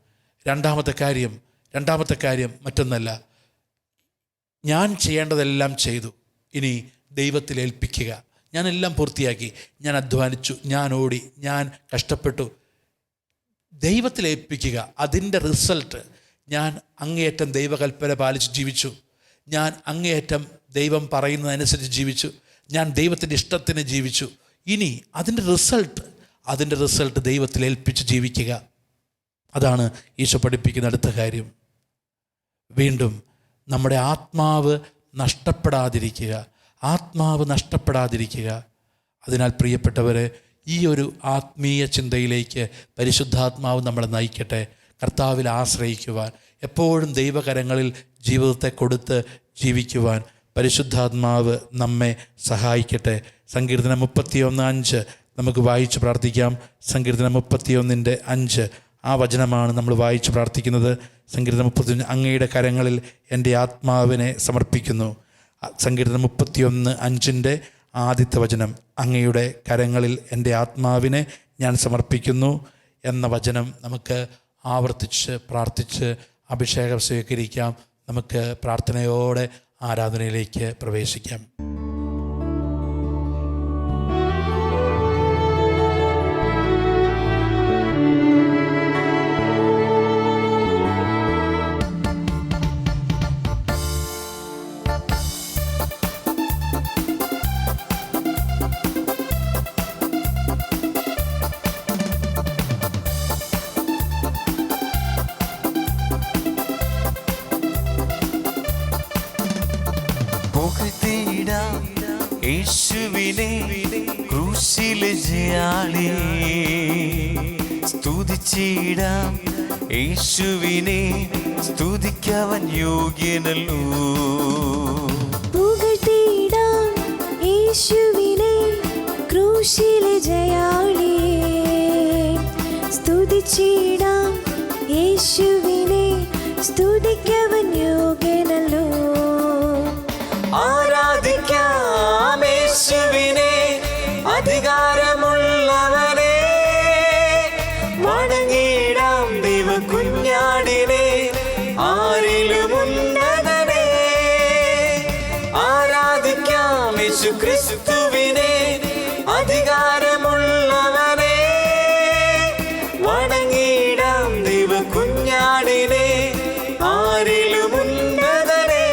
രണ്ടാമത്തെ കാര്യം. മറ്റൊന്നല്ല, ഞാൻ ചെയ്യേണ്ടതെല്ലാം ചെയ്തു, ഇനി ദൈവത്തിൽ ഏൽപ്പിക്കുക. ഞാനെല്ലാം പൂർത്തിയാക്കി, ഞാൻ അധ്വാനിച്ചു, ഞാൻ ഓടി, ഞാൻ കഷ്ടപ്പെട്ടു, ദൈവത്തിൽ ഏൽപ്പിക്കുക. അതിൻ്റെ റിസൾട്ട്, ഞാൻ അങ്ങേയറ്റം ദൈവകൽപ്പന പാലിച്ച് ജീവിച്ചു, ഞാൻ അങ്ങേയറ്റം ദൈവം പറയുന്നതനുസരിച്ച് ജീവിച്ചു, ഞാൻ ദൈവത്തിൻ്റെ ഇഷ്ടത്തിന് ജീവിച്ചു. ഇനി അതിൻ്റെ റിസൾട്ട് ദൈവത്തിൽ ഏൽപ്പിച്ച് ജീവിക്കുക. അതാണ് ഈശോ പഠിപ്പിക്കുന്ന അടുത്ത കാര്യം. വീണ്ടും നമ്മുടെ ആത്മാവ് നഷ്ടപ്പെടാതിരിക്കുക. അതിനാൽ പ്രിയപ്പെട്ടവരെ, ഈ ഒരു ആത്മീയ ചിന്തയിലേക്ക് പരിശുദ്ധാത്മാവ് നമ്മളെ നയിക്കട്ടെ. കർത്താവിൽ ആശ്രയിക്കുവാൻ, എപ്പോഴും ദൈവകരങ്ങളിൽ ജീവിതത്തെ കൊടുത്ത് ജീവിക്കുവാൻ പരിശുദ്ധാത്മാവ് നമ്മെ സഹായിക്കട്ടെ. സങ്കീർത്തനം 31:5 നമുക്ക് വായിച്ച് പ്രാർത്ഥിക്കാം. സങ്കീർത്തനം 31:5 ആ വചനമാണ് നമ്മൾ വായിച്ച് പ്രാർത്ഥിക്കുന്നത്. സങ്കീർത്തനം 31, അങ്ങയുടെ കരങ്ങളിൽ എൻ്റെ ആത്മാവിനെ സമർപ്പിക്കുന്നു. സങ്കീർത്തനം 31:5 ആദ്യത്തെ വചനം, അങ്ങയുടെ കരങ്ങളിൽ എൻ്റെ ആത്മാവിനെ ഞാൻ സമർപ്പിക്കുന്നു എന്ന വചനം നമുക്ക് ആവർത്തിച്ച് പ്രാർത്ഥിച്ച് അഭിഷേകം സ്വീകരിക്കാം. നമുക്ക് പ്രാർത്ഥനയോടെ ആരാധനയിലേക്ക് പ്രവേശിക്കാം. യേശുവിനെ ക്രൂശിലെ ജയാളി സ്തുതിച്ചിടാം, യേശുവിനെ സ്തുതിക്കവൻ യോഗ്യനല്ലോ. പുകഴ്ത്തിടാം യേശുവിനെ ക്രൂശിലെ ജയാളി, സ്തുതിച്ചിടാം യേശുവിനെ സ്തുതിക്കവൻ യോഗ്യനല്ലോ. ആരാധിക്കാം യേശുവിനെ അധികാരമുള്ളവനെ, വണങ്ങിടാം ദൈവ കുഞ്ഞാടിനെ ആരിലും ഉന്നതനെ. ആരാധിക്കാം യേശു ക്രിസ്തുവിനെ അധികാരമുള്ളവനെ, വണങ്ങിടാം ദൈവ കുഞ്ഞാടിനെ ആരിലും ഉന്നതനെ.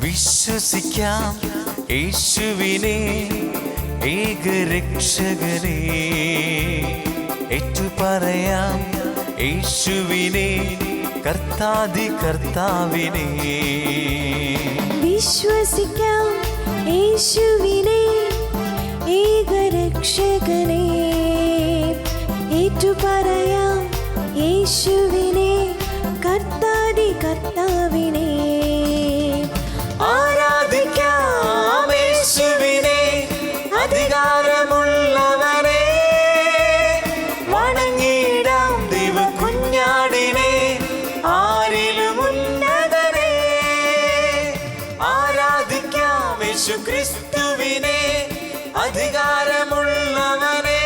വിശ്വസിക്കാം യേശുവിനെ ഏകരക്ഷകനെ ഏറ്റുപറയാം യേശുവിനെ കർത്താദി കർത്താവിനെ വിശ്വസിക്കാം യേശുവിനെ ഏകരക്ഷകനെ ഏറ്റുപറയാം യേശുവിനെ കർത്താദി കർത്താവിനെ ആരാധിക്കാം യേശുവിനെ അധികാരമുള്ളവനെ വണങ്ങിടാം ദൈവ കുഞ്ഞാടിനെ ആരിലും ഉന്നതനെ ആരാധിക്കാം യേശു ക്രിസ്തുവിനെ അധികാരമുള്ളവനെ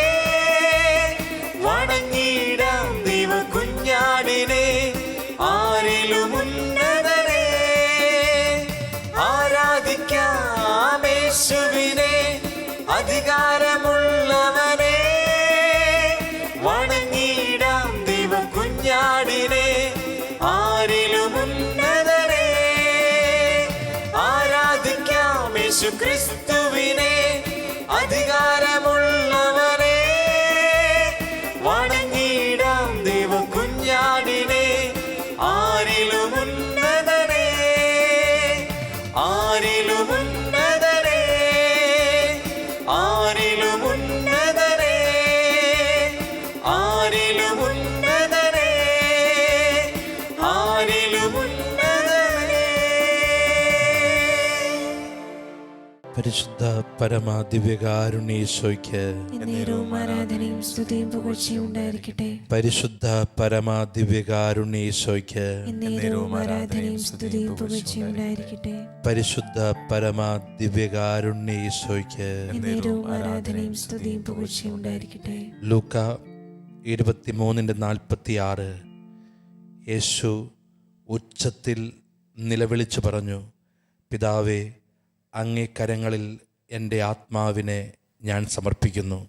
വണങ്ങിടാം ദൈവ കുഞ്ഞാടിനെ ആരിലും ഉന്നതനെ ആരാധിക്കാം യേശുവിനെ അധികാരമുള്ളവനെ വണങ്ങിടാം ദൈവ കുഞ്ഞാടിനെ ആരിലും ഉന്നതനെ ആരാധിക്കാം യേശു ക്രിസ്തുവിനെ അധികാരമുള്ളവനെ വണങ്ങിടാം ദൈവ കുഞ്ഞാടിനെ ആരിലും ഉന്നതനെ ആരിലും ഉന്നതനെ ആരിലും ഉന്നതനെ ആരിലും ഉന്നതനെ ആരിലും ഉന്നതനെ. പരിശുദ്ധ പരമ ദിവ്യകാരുണ്യേശോയ്ക്ക് എന്നേരവും ആരാധനയും സ്തുതിയും പുകഴ്ചയും ഉണ്ടായിരിക്കട്ടെ. പരിശുദ്ധ പരമ ദിവ്യകാരുണ്യേശോയ്ക്ക് എന്നേരവും ആരാധനയും സ്തുതിയും പുകഴ്ചയും ഉണ്ടായിരിക്കട്ടെ. പരിശുദ്ധ പരമ ദിവ്യകാരുണ്യേശോയ്ക്ക് എന്നേരവും ആരാധനയും സ്തുതിയും പുകഴ്ചയും ഉണ്ടായിരിക്കട്ടെ. ലൂക്ക 23:46 യേശു ഉച്ചത്തിൽ നിലവിളിച്ചു പറഞ്ഞു, പിതാവേ, അങ്ങേ കരങ്ങളിൽ എൻ്റെ ആത്മാവിനെ ഞാൻ സമർപ്പിക്കുന്നു.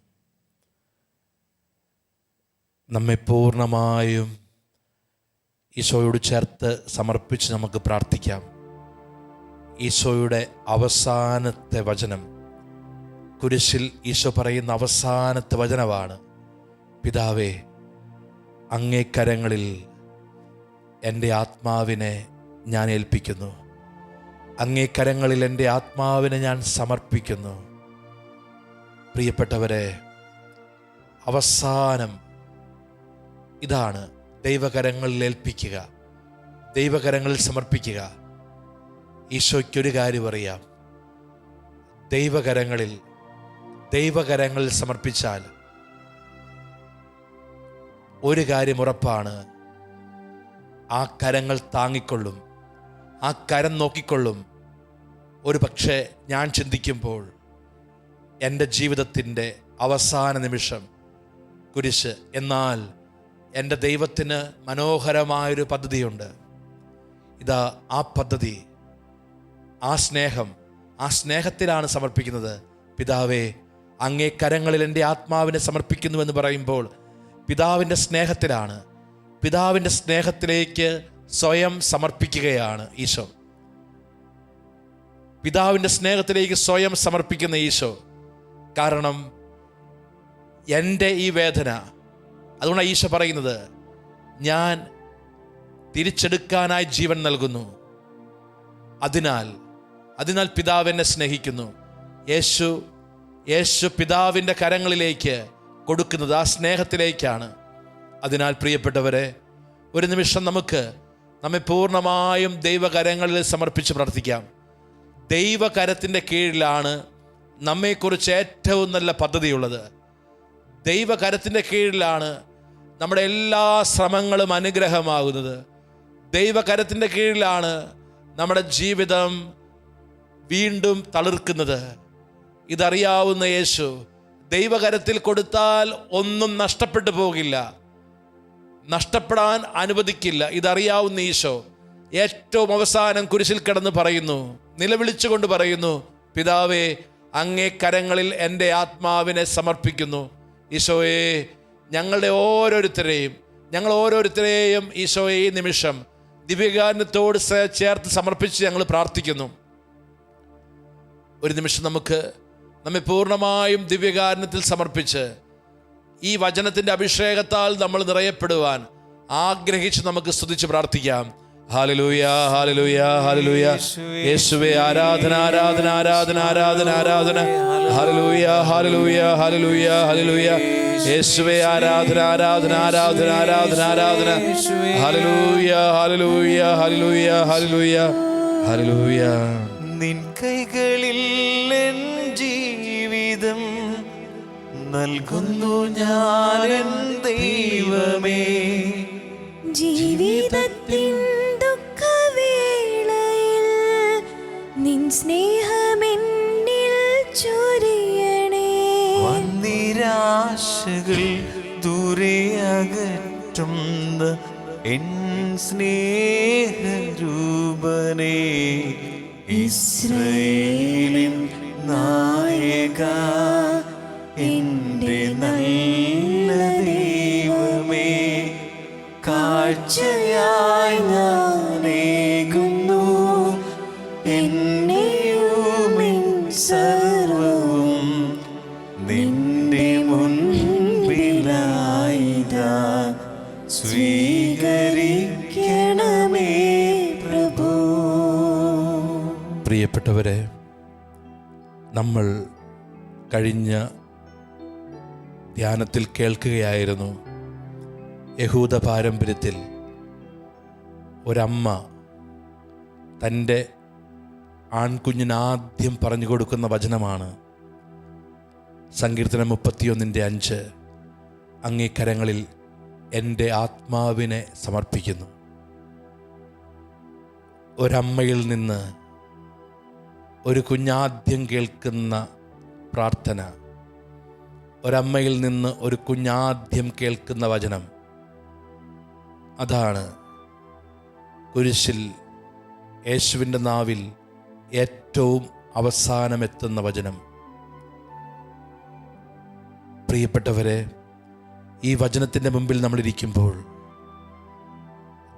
നമ്മെ പൂർണ്ണമായും ഈശോയോട് ചേർത്ത് സമർപ്പിച്ച് നമുക്ക് പ്രാർത്ഥിക്കാം. ഈശോയുടെ അവസാനത്തെ വചനം, കുരിശിൽ ഈശോ പറയുന്ന അവസാനത്തെ വചനമാണ്, പിതാവേ, അങ്ങേ കരങ്ങളിൽ എൻ്റെ ആത്മാവിനെ ഞാൻ ഏൽപ്പിക്കുന്നു. അങ്ങേ കരങ്ങളിൽ എൻ്റെ ആത്മാവിനെ ഞാൻ സമർപ്പിക്കുന്നു. പ്രിയപ്പെട്ടവരെ, അവസാനം ഇതാണ്, ദൈവകരങ്ങളിൽ ഏൽപ്പിക്കുക, ദൈവകരങ്ങളിൽ സമർപ്പിക്കുക. ഈശോയ്ക്കൊരു കാര്യം അറിയാം, ദൈവകരങ്ങളിൽ സമർപ്പിച്ചാൽ ഒരു കാര്യം ഉറപ്പാണ്, ആ കരങ്ങൾ താങ്ങിക്കൊള്ളും, ആ കരം നോക്കിക്കൊള്ളും. ഒരു പക്ഷേ ഞാൻ ചിന്തിക്കുമ്പോൾ എൻ്റെ ജീവിതത്തിൻ്റെ അവസാന നിമിഷം കുരിശ്, എന്നാൽ എൻ്റെ ദൈവത്തിന് മനോഹരമായൊരു പദ്ധതിയുണ്ട്. ഇതാ ആ പദ്ധതി, ആ സ്നേഹത്തിലാണ് സമർപ്പിക്കുന്നത്. പിതാവേ, അങ്ങേ കരങ്ങളിൽ എൻ്റെ ആത്മാവിനെ സമർപ്പിക്കുന്നുവെന്ന് പറയുമ്പോൾ പിതാവിൻ്റെ സ്നേഹത്തിലാണ്, പിതാവിൻ്റെ സ്നേഹത്തിലേക്ക് സ്വയം സമർപ്പിക്കുകയാണ് ഈശോ. പിതാവിൻ്റെ സ്നേഹത്തിലേക്ക് സ്വയം സമർപ്പിക്കുന്ന ഈശോ. കാരണം എൻ്റെ ഈ വേദന, അതുകൊണ്ടാണ് ഈശോ പറയുന്നത്, ഞാൻ തിരിച്ചെടുക്കാനായി ജീവൻ നൽകുന്നു. അതിനാൽ പിതാവ് എന്നെ സ്നേഹിക്കുന്നു. യേശു പിതാവിൻ്റെ കരങ്ങളിലേക്ക് കൊടുക്കുന്നത് ആ സ്നേഹത്തിലേക്കാണ്. അതിനാൽ പ്രിയപ്പെട്ടവരെ, ഒരു നിമിഷം നമ്മെ പൂർണ്ണമായും ദൈവകരങ്ങളിൽ സമർപ്പിച്ച് പ്രാർത്ഥിക്കാം. ദൈവകരത്തിൻ്റെ കീഴിലാണ് നമ്മെക്കുറിച്ച് ഏറ്റവും നല്ല പദ്ധതിയുള്ളത്. ദൈവകരത്തിൻ്റെ കീഴിലാണ് നമ്മുടെ എല്ലാ ശ്രമങ്ങളും അനുഗ്രഹമാകുന്നത്. ദൈവകരത്തിൻ്റെ കീഴിലാണ് നമ്മുടെ ജീവിതം വീണ്ടും തളിർക്കുന്നത്. ഇതറിയാവുന്ന യേശു ദൈവകരത്തിൽ കൊടുത്താൽ ഒന്നും നഷ്ടപ്പെട്ടു പോകില്ല, നഷ്ടപ്പെടാൻ അനുവദിക്കില്ല. ഇതറിയാവുന്ന ഈശോ ഏറ്റവും അവസാനം കുരിശിൽ കിടന്ന് പറയുന്നു, നിലവിളിച്ചുകൊണ്ട് പറയുന്നു, പിതാവേ, അങ്ങേ കരങ്ങളിൽ എൻ്റെ ആത്മാവിനെ സമർപ്പിക്കുന്നു. ഈശോയെ, ഞങ്ങൾ ഓരോരുത്തരെയും ഈശോയെ ഈ നിമിഷം ദിവ്യകാരുണ്യത്തോട് ചേർത്ത് സമർപ്പിച്ച് ഞങ്ങൾ പ്രാർത്ഥിക്കുന്നു. ഒരു നിമിഷം നമുക്ക് നമ്മെ പൂർണ്ണമായും ദിവ്യകാരുണ്യത്തിൽ സമർപ്പിച്ച് ഈ വചനത്തിൻ്റെ അഭിഷേകത്താൽ നമ്മൾ നിറയപ്പെടുവാൻ ആഗ്രഹിച്ച് നമുക്ക് സ്തുതിച്ച് പ്രാർത്ഥിക്കാം. Hallelujah, hallelujah, hallelujah. യേശുവേ ആരാധന, ആരാധന, ആരാധന, ആരാധന, ആരാധന. Hallelujah, hallelujah, hallelujah, hallelujah. യേശുവേ ആരാധന, ആരാധന, ആരാധന, ആരാധന, ആരാധന. Hallelujah, hallelujah, hallelujah, hallelujah, hallelujah. നിൻ കൈകളിൽ എൻ ജീവിതം നൽകുന്നു ഞാൻ എൻ ദൈവമേ. ജീവിതത്തിൻ ദുഃഖവേളയിൽ നിൻ സ്നേഹമെന്നിൽ ചൊരിയണേ. നിരാശകൾ ദൂരെ അകറ്റുന്ന എൻ സ്നേഹരൂപനേ. ഇസ്രായേലിൻ നായക എൻ്റെ നല്ല ദൈവമേ. കാഴ്ചയായി ഞാനേകുന്നു എന്നെയും എൻ സർവവും നിന്റെ മുൻപിലായിതാ. സ്വീകരിക്കണമേ പ്രഭു. പ്രിയപ്പെട്ടവരെ, നമ്മൾ കഴിഞ്ഞ ധ്യാനത്തിൽ കേൾക്കുകയായിരുന്നു, യഹൂദ പാരമ്പര്യത്തിൽ ഒരമ്മ തൻ്റെ ആൺകുഞ്ഞിന് ആദ്യം പറഞ്ഞു കൊടുക്കുന്ന വചനമാണ് സങ്കീർത്തനം 31:5. അങ്ങേ കരങ്ങളിൽ എൻ്റെ ആത്മാവിനെ സമർപ്പിക്കുന്നു. ഒരമ്മയിൽ നിന്ന് ഒരു കുഞ്ഞാദ്യം കേൾക്കുന്ന പ്രാർത്ഥന, ഒരമ്മയിൽ നിന്ന് ഒരു കുഞ്ഞാദ്യം കേൾക്കുന്ന വചനം, അതാണ് കുരിശിൽ യേശുവിൻ്റെ നാവിൽ ഏറ്റവും അവസാനമെത്തുന്ന വചനം. പ്രിയപ്പെട്ടവരെ, ഈ വചനത്തിൻ്റെ മുമ്പിൽ നമ്മളിരിക്കുമ്പോൾ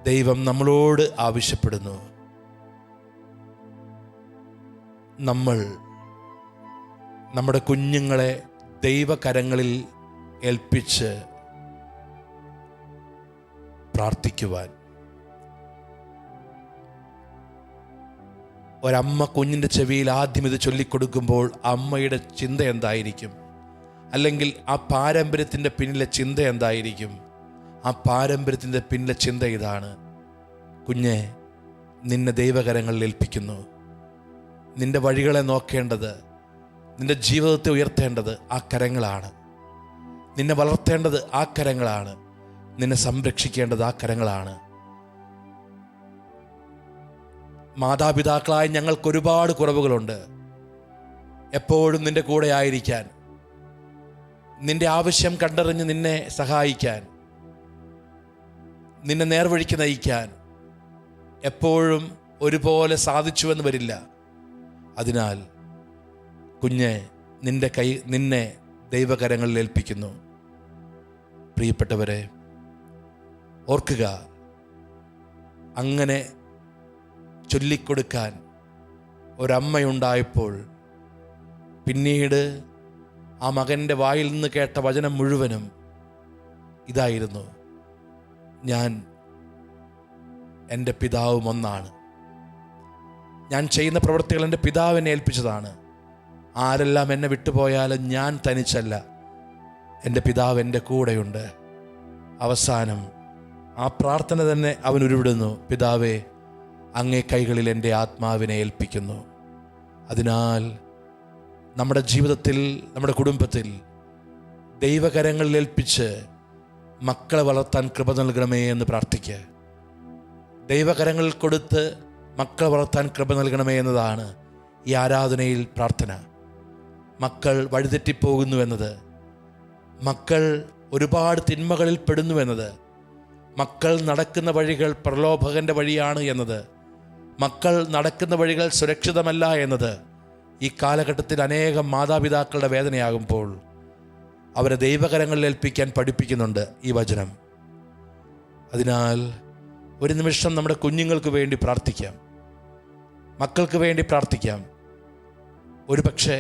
ദൈവം നമ്മളോട് ആവശ്യപ്പെടുന്നു, നമ്മൾ നമ്മുടെ കുഞ്ഞുങ്ങളെ ദൈവകരങ്ങളിൽ ഏൽപ്പിച്ച് പ്രാർത്ഥിക്കുവാൻ. ഒരമ്മ കുഞ്ഞിൻ്റെ ചെവിയിൽ ആദ്യം ഇത് ചൊല്ലിക്കൊടുക്കുമ്പോൾ അമ്മയുടെ ചിന്ത എന്തായിരിക്കും? അല്ലെങ്കിൽ ആ പാരമ്പര്യത്തിൻ്റെ പിന്നിലെ ചിന്ത എന്തായിരിക്കും? ആ പാരമ്പര്യത്തിൻ്റെ പിന്നിലെ ചിന്ത ഇതാണ്: കുഞ്ഞെ, നിന്നെ ദൈവകരങ്ങളിൽ ഏൽപ്പിക്കുന്നു. നിന്റെ വഴികളെ നോക്കേണ്ടത്, നിന്റെ ജീവിതത്തെ ഉയർത്തേണ്ടത് ആ കരങ്ങളാണ്. നിന്നെ വളർത്തേണ്ടത് ആ കരങ്ങളാണ്. നിന്നെ സംരക്ഷിക്കേണ്ടത് ആ കരങ്ങളാണ്. മാതാപിതാക്കളായി ഞങ്ങൾക്ക് ഒരുപാട് കുറവുകളുണ്ട്. എപ്പോഴും നിന്റെ കൂടെ ആയിരിക്കാൻ, നിന്റെ ആവശ്യം കണ്ടറിഞ്ഞ് നിന്നെ സഹായിക്കാൻ, നിന്നെ നേർവഴിക്ക് നയിക്കാൻ എപ്പോഴും ഒരുപോലെ സാധിച്ചുവെന്ന് വരില്ല. അതിനാൽ കുഞ്ഞെ, നിന്നെ ദൈവകരങ്ങളിൽ ഏൽപ്പിക്കുന്നു. പ്രിയപ്പെട്ടവരെ, ഓർക്കുക, അങ്ങനെ ചൊല്ലിക്കൊടുക്കാൻ ഒരമ്മയുണ്ടായപ്പോൾ പിന്നീട് ആ മകൻ്റെ വായിൽ നിന്ന് കേട്ട വചനം മുഴുവനും ഇതായിരുന്നു: ഞാൻ എൻ്റെ പിതാവും ഒന്നാണ്. ഞാൻ ചെയ്യുന്ന പ്രവൃത്തികൾ എൻ്റെ പിതാവിനെ ഏൽപ്പിച്ചതാണ്. ആരെല്ലാം എന്നെ വിട്ടുപോയാലും ഞാൻ തനിച്ചല്ല, എൻ്റെ പിതാവ് എൻ്റെ കൂടെയുണ്ട്. അവസാനം ആ പ്രാർത്ഥന തന്നെ അവൻ ഉരുവിടുന്നു: പിതാവേ, അങ്ങേ കൈകളിൽ എൻ്റെ ആത്മാവിനെ ഏൽപ്പിക്കുന്നു. അതിനാൽ നമ്മുടെ ജീവിതത്തിൽ, നമ്മുടെ കുടുംബത്തിൽ ദൈവകരങ്ങളിൽ ഏൽപ്പിച്ച് മക്കളെ വളർത്താൻ കൃപ നൽകണമേ എന്ന് പ്രാർത്ഥിക്കുക. ദൈവകരങ്ങളിൽ കൊടുത്ത് മക്കളെ വളർത്താൻ കൃപ നൽകണമേ എന്നതാണ് ഈ ആരാധനയിൽ പ്രാർത്ഥന. മക്കൾ വഴിതെറ്റിപ്പോകുന്നുവെന്നത്, മക്കൾ ഒരുപാട് തിന്മകളിൽ പെടുന്നുവെന്നത്, മക്കൾ നടക്കുന്ന വഴികൾ പ്രലോഭകൻ്റെ വഴിയാണ് എന്നത്, മക്കൾ നടക്കുന്ന വഴികൾ സുരക്ഷിതമല്ല എന്നത് ഈ കാലഘട്ടത്തിൽ അനേകം മാതാപിതാക്കളുടെ വേദനയാകുമ്പോൾ അവരെ ദൈവകരങ്ങളിൽ ഏൽപ്പിക്കാൻ പഠിപ്പിക്കുന്നുണ്ട് ഈ വചനം. അതിനാൽ ഒരു നിമിഷം നമ്മുടെ കുഞ്ഞുങ്ങൾക്ക് വേണ്ടി പ്രാർത്ഥിക്കാം, മക്കൾക്ക് വേണ്ടി പ്രാർത്ഥിക്കാം. ഒരു പക്ഷേ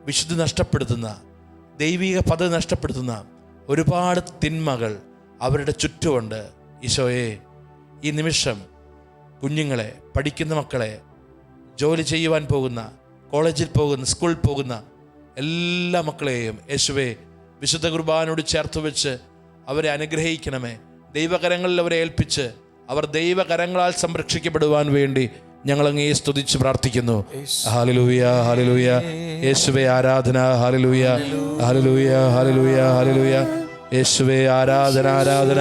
വിശുദ്ധി നഷ്ടപ്പെടുത്തുന്ന, ദൈവിക പദവി നഷ്ടപ്പെടുത്തുന്ന ഒരുപാട് തിന്മകൾ അവരുടെ ചുറ്റുമുണ്ട്. ഈശോയെ, ഈ നിമിഷം കുഞ്ഞുങ്ങളെ, പഠിക്കുന്ന മക്കളെ, ജോലി ചെയ്യുവാൻ പോകുന്ന, കോളേജിൽ പോകുന്ന, സ്കൂളിൽ പോകുന്ന എല്ലാ മക്കളെയും യേശുവേ വിശുദ്ധ കുർബാനയോട് ചേർത്ത് വെച്ച് അവരെ അനുഗ്രഹിക്കണമേ. ദൈവകരങ്ങളിൽ അവരെ ഏൽപ്പിച്ച് അവർ ദൈവകരങ്ങളാൽ സംരക്ഷിക്കപ്പെടുവാൻ വേണ്ടി ഞങ്ങളങ്ങേ സ്തുതിച്ച് പ്രാർത്ഥിക്കുന്നു. Hallelujah, hallelujah. യേശുവേ ആരാധന. Hallelujah, hallelujah, hallelujah, hallelujah. യേശുവേ ആരാധന, ആരാധന.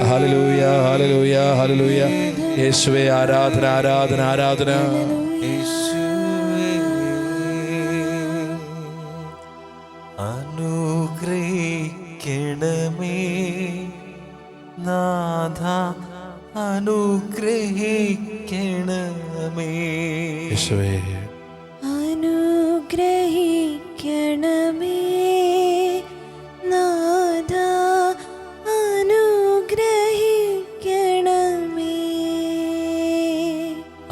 Hallelujah, hallelujah, hallelujah. യേശുവേ ആരാധന, ആരാധന, ആരാധന. അനുഗ്രഹിക്കണമേ നാഥ, അനുഗ്രഹിക്കണമേ. യേശുവേ അനുഗ്രഹിക്കണമേ നാഥ, അനുഗ്രഹിക്കണമേ.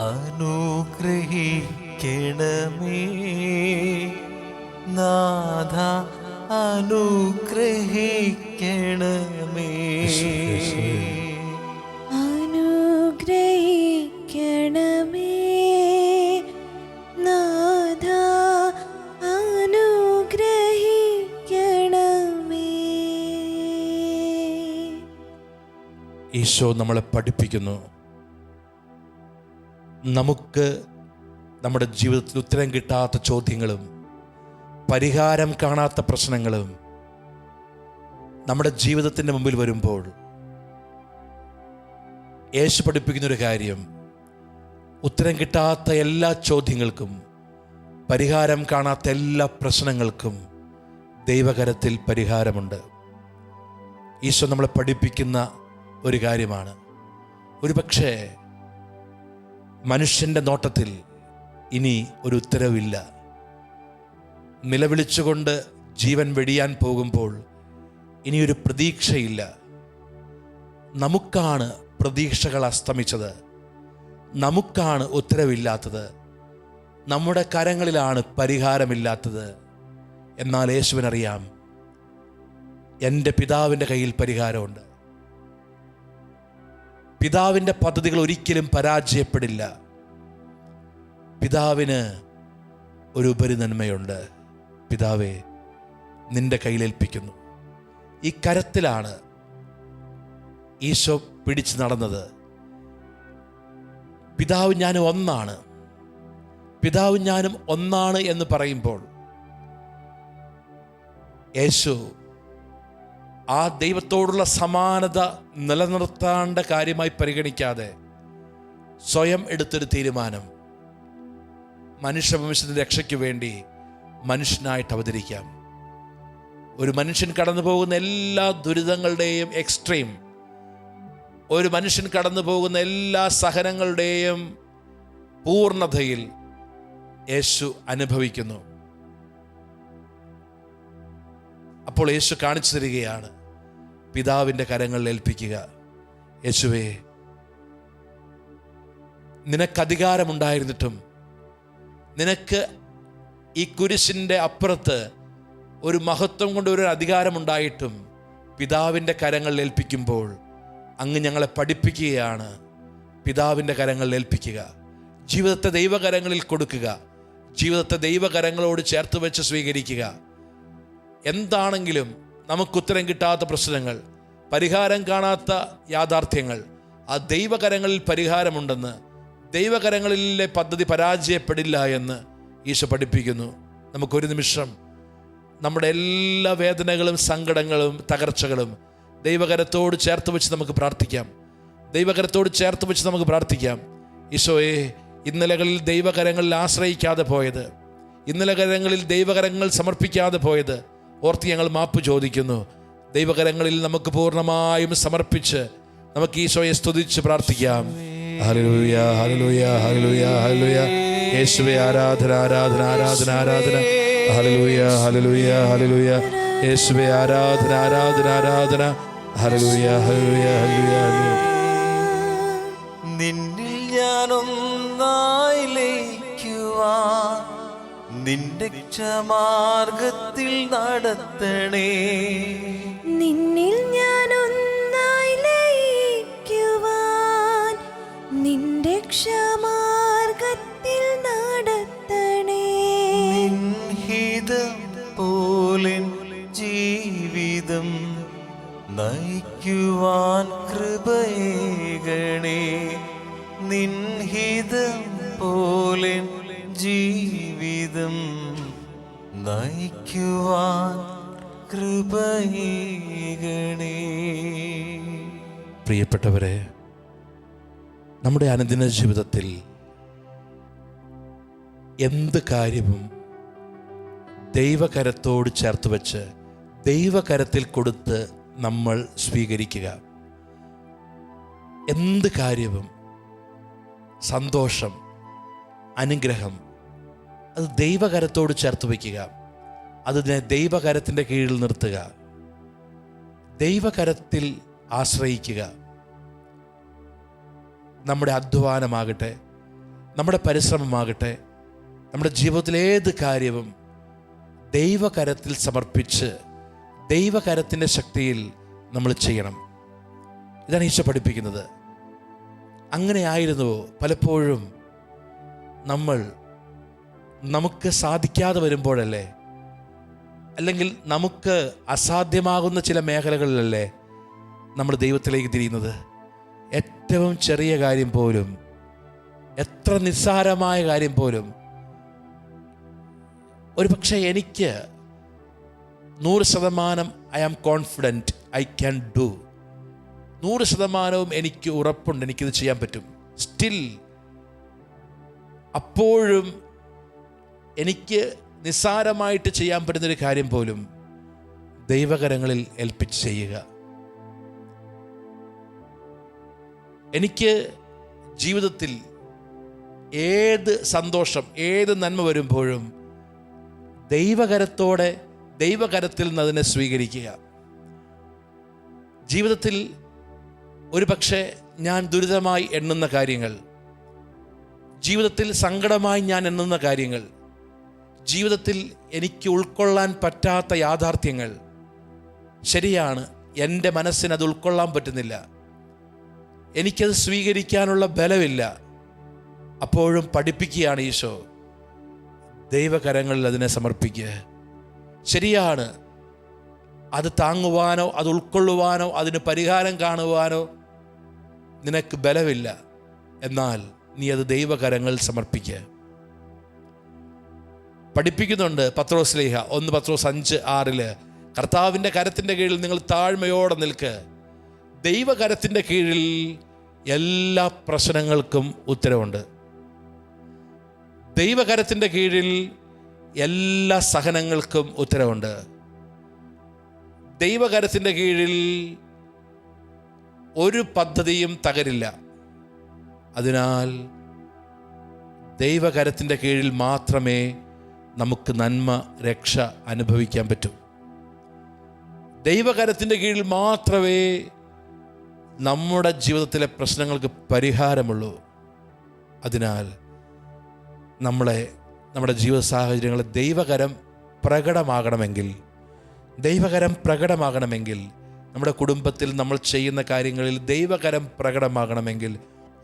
അനുഗ്രഹിക്കണമേ നാഥ, അനുഗ്രഹിക്കണമേ. അനുഗ്രഹിക്കണമേ നാഥ, അനുഗ്രഹിക്കണമേ. ഈശോ നമ്മളെ പഠിപ്പിക്കുന്നു. നമുക്ക് നമ്മുടെ ജീവിതത്തിൽ ഉത്തരം കിട്ടാത്ത ചോദ്യങ്ങളും പരിഹാരം കാണാത്ത പ്രശ്നങ്ങളും നമ്മുടെ ജീവിതത്തിൻ്റെ മുമ്പിൽ വരുമ്പോൾ യേശു പഠിപ്പിക്കുന്നൊരു കാര്യം, ഉത്തരം കിട്ടാത്ത എല്ലാ ചോദ്യങ്ങൾക്കും, പരിഹാരം കാണാത്ത എല്ലാ പ്രശ്നങ്ങൾക്കും ദൈവകരത്തിൽ പരിഹാരമുണ്ട്. ഈശോ നമ്മളെ പഠിപ്പിക്കുന്ന ഒരു കാര്യമാണ്. ഒരു പക്ഷേ മനുഷ്യൻ്റെ നോട്ടത്തിൽ ഇനി ഒരു ഉത്തരവില്ല. നിലവിളിച്ചുകൊണ്ട് ജീവൻ വെടിയാൻ പോകുമ്പോൾ ഇനിയൊരു പ്രതീക്ഷയില്ല. നമുക്കാണ് പ്രതീക്ഷകൾ അസ്തമിച്ചത്, നമുക്കാണ് ഉത്തരവില്ലാത്തത്, നമ്മുടെ കരങ്ങളിലാണ് പരിഹാരമില്ലാത്തത്. എന്നാൽ യേശുവിനറിയാം, എൻ്റെ പിതാവിൻ്റെ കയ്യിൽ പരിഹാരമുണ്ട്. പിതാവിൻ്റെ പദ്ധതികൾ ഒരിക്കലും പരാജയപ്പെടില്ല. പിതാവിന് ഒരു ഉപരിനന്മയുണ്ട്. പിതാവേ, നിന്റെ കയ്യിലേൽപ്പിക്കുന്നു. ഈ കരത്തിലാണ് ഈശോ പിടിച്ചു നടന്നത്. പിതാവ് ഞാനും ഒന്നാണ്, പിതാവ് ഞാനും ഒന്നാണ് എന്ന് പറയുമ്പോൾ യേശു ആ ദൈവത്തോടുള്ള സമാനത നിലനിർത്തേണ്ട കാര്യമായി പരിഗണിക്കാതെ സ്വയം എടുത്തൊരു തീരുമാനം, മനുഷ്യവംശത്തിൻ്റെ രക്ഷയ്ക്ക് വേണ്ടി മനുഷ്യനായിട്ട് അവതരിക്കാം. ഒരു മനുഷ്യൻ കടന്നു പോകുന്ന എല്ലാ ദുരിതങ്ങളുടെയും എക്സ്ട്രീം, ഒരു മനുഷ്യൻ കടന്നു പോകുന്ന എല്ലാ സഹനങ്ങളുടെയും പൂർണ്ണതയിൽ യേശു അനുഭവിക്കുന്നു. അപ്പോൾ യേശു കാണിച്ചു തരികയാണ്, പിതാവിൻ്റെ കരങ്ങളിൽ ഏൽപ്പിക്കുക. യേശുവേ, നിനക്ക് അധികാരമുണ്ടായിരുന്നിട്ടും, നിനക്ക് ഈ കുരിശിൻ്റെ അപ്പുറത്ത് ഒരു മഹത്വം കൊണ്ട് ഒരു അധികാരമുണ്ടായിട്ടും പിതാവിൻ്റെ കരങ്ങളിൽ ഏൽപ്പിക്കുമ്പോൾ അങ്ങ് ഞങ്ങളെ പഠിപ്പിക്കുകയാണ്. പിതാവിൻ്റെ കരങ്ങളിൽ ഏൽപ്പിക്കുക, ജീവിതത്തെ ദൈവകരങ്ങളിൽ കൊടുക്കുക, ജീവിതത്തെ ദൈവകരങ്ങളോട് ചേർത്ത് വെച്ച് സ്വീകരിക്കുക. എന്താണെങ്കിലും നമുക്കുത്തരം കിട്ടാത്ത പ്രശ്നങ്ങൾ, പരിഹാരം കാണാത്ത യാഥാർത്ഥ്യങ്ങൾ, ആ ദൈവകരങ്ങളിൽ പരിഹാരമുണ്ടെന്ന്, ദൈവകരങ്ങളിലെ പദ്ധതി പരാജയപ്പെടില്ല എന്ന് ഈശോ പഠിപ്പിക്കുന്നു. നമുക്കൊരു നിമിഷം നമ്മുടെ എല്ലാ വേദനകളും സങ്കടങ്ങളും തകർച്ചകളും ദൈവകരത്തോട് ചേർത്ത് വെച്ച് നമുക്ക് പ്രാർത്ഥിക്കാം. ദൈവകരത്തോട് ചേർത്ത് വെച്ച് നമുക്ക് പ്രാർത്ഥിക്കാം. ഈശോയെ, ഇന്നലകളിൽ ദൈവകരങ്ങളിൽ ആശ്രയിക്കാതെ പോയത്, ഇന്നലകരങ്ങളിൽ ദൈവകരങ്ങൾ സമർപ്പിക്കാതെ പോയത് ഓർത്ത് ഞങ്ങൾ മാപ്പ് ചോദിക്കുന്നു. ദൈവകരങ്ങളിൽ നമുക്ക് പൂർണ്ണമായും സമർപ്പിച്ച് നമുക്ക് ഈശോയെ സ്തുതിച്ച് പ്രാർത്ഥിക്കാം. Hallelujah, hallelujah, hallelujah, hallelujah. യേശുവേ ആരാധന, ആരാധന, ആരാധന, ആരാധന. Hallelujah, hallelujah, hallelujah. യേശുവേ ആരാധന, ആരാധന, ആരാധന. Hallelujah, hallelujah, hallelujah. നിന്നിൽ ഞാനൊന്നായി ലയിക്കുവാൻ നിന്റെ ക്ഷമാർഗത്തിൽ നടത്തണേ. നിന്നിൽ ഞാൻ ഒന്നായി ലയിക്കുവാൻ നിന്റെ ക്ഷമാർഗത്തിൽ നടത്തണേ. നിൻഹിതം പോലെ ജീവിതം നയിക്കുവാൻ കൃപയേകണേ. നിൻഹിതം പോലെ ജീവിതം നയിക്കുവാൻ കൃപയേകണേ. പ്രിയപ്പെട്ടവരെ, നമ്മുടെ അനുദിന ജീവിതത്തിൽ എന്ത് കാര്യവും ദൈവകരത്തോട് ചേർത്ത് വെച്ച് ദൈവകരത്തിൽ കൊടുത്ത് നമ്മൾ സ്വീകരിക്കുക. എന്ത് കാര്യവും, സന്തോഷം, അനുഗ്രഹം, അത് ദൈവകരത്തോട് ചേർത്ത് വയ്ക്കുക. അതിനെ ദൈവകരത്തിൻ്റെ കീഴിൽ നിർത്തുക. ദൈവകരത്തിൽ ആശ്രയിക്കുക. നമ്മുടെ അധ്വാനമാകട്ടെ, നമ്മുടെ പരിശ്രമമാകട്ടെ, നമ്മുടെ ജീവിതത്തിലേത് കാര്യവും ദൈവകരത്തിൽ സമർപ്പിച്ച് ദൈവകരത്തിൻ്റെ ശക്തിയിൽ നമ്മൾ ചെയ്യണം. ഇതാണ് ഈശോ പഠിപ്പിക്കുന്നത്. അങ്ങനെ ആയിരുന്നുവോ പലപ്പോഴും നമുക്ക് സാധിക്കാതെ വരുമ്പോഴല്ലേ, അല്ലെങ്കിൽ നമുക്ക് അസാധ്യമാകുന്ന ചില മേഖലകളിലല്ലേ നമ്മൾ ദൈവത്തിലേക്ക് തിരിയുന്നത്. ഏറ്റവും ചെറിയ കാര്യം പോലും, എത്ര നിസ്സാരമായ കാര്യം പോലും, ഒരു പക്ഷേ എനിക്ക് 100% I am confident I can do, 100% എനിക്ക് ഉറപ്പുണ്ട് എനിക്കിത് ചെയ്യാൻ പറ്റും. സ്റ്റിൽ അപ്പോഴും എനിക്ക് നിസ്സാരമായിട്ട് ചെയ്യാൻ പറ്റുന്നൊരു കാര്യം പോലും ദൈവകരങ്ങളിൽ ഏൽപ്പിച്ച് ചെയ്യുക. എനിക്ക് ജീവിതത്തിൽ ഏത് സന്തോഷം, ഏത് നന്മ വരുമ്പോഴും ദൈവകരത്തിൽ നിന്ന് അതിനെ സ്വീകരിക്കുക. ജീവിതത്തിൽ ഒരു പക്ഷേ ഞാൻ ദുരിതമായി എണ്ണുന്ന കാര്യങ്ങൾ, ജീവിതത്തിൽ സങ്കടമായി ഞാൻ എണ്ണുന്ന കാര്യങ്ങൾ, ജീവിതത്തിൽ എനിക്ക് ഉൾക്കൊള്ളാൻ പറ്റാത്ത യാഥാർത്ഥ്യങ്ങൾ, ശരിയാണ്, എൻ്റെ മനസ്സിന് അത് ഉൾക്കൊള്ളാൻ പറ്റുന്നില്ല, എനിക്കത് സ്വീകരിക്കാനുള്ള ബലമില്ല. അപ്പോഴും പഠിപ്പിക്കുകയാണ് ഈശോ, ദൈവകരങ്ങളിൽ അതിനെ സമർപ്പിക്കുക. ശരിയാണ്, അത് താങ്ങുവാനോ അത് ഉൾക്കൊള്ളുവാനോ അതിന് പരിഹാരം കാണുവാനോ നിനക്ക് ബലമില്ല. എന്നാൽ നീ അത് ദൈവകരങ്ങളിൽ സമർപ്പിക്കുക. പഠിപ്പിക്കുന്നുണ്ട് പത്രോസ്ലീഹ 1 പത്രോസ് 5:6 കർത്താവിൻ്റെ കരത്തിൻ്റെ കീഴിൽ നിങ്ങൾ താഴ്മയോടെ നിൽക്ക്. ദൈവകരത്തിൻ്റെ കീഴിൽ എല്ലാ പ്രശ്നങ്ങൾക്കും ഉത്തരവുണ്ട്. ദൈവകരത്തിൻ്റെ കീഴിൽ എല്ലാ സഹനങ്ങൾക്കും ഉത്തരവുണ്ട്. ദൈവകരത്തിൻ്റെ കീഴിൽ ഒരു പദ്ധതിയും തകരില്ല. അതിനാൽ ദൈവകരത്തിൻ്റെ കീഴിൽ മാത്രമേ നമുക്ക് നന്മ, രക്ഷ അനുഭവിക്കാൻ പറ്റൂ. ദൈവകരത്തിൻ്റെ കീഴിൽ മാത്രമേ നമ്മുടെ ജീവിതത്തിലെ പ്രശ്നങ്ങൾക്ക് പരിഹാരമുള്ളൂ. അതിനാൽ നമ്മുടെ ജീവിത സാഹചര്യങ്ങളിൽ ദൈവകരം പ്രകടമാകണമെങ്കിൽ, നമ്മുടെ കുടുംബത്തിൽ നമ്മൾ ചെയ്യുന്ന കാര്യങ്ങളിൽ ദൈവകരം പ്രകടമാകണമെങ്കിൽ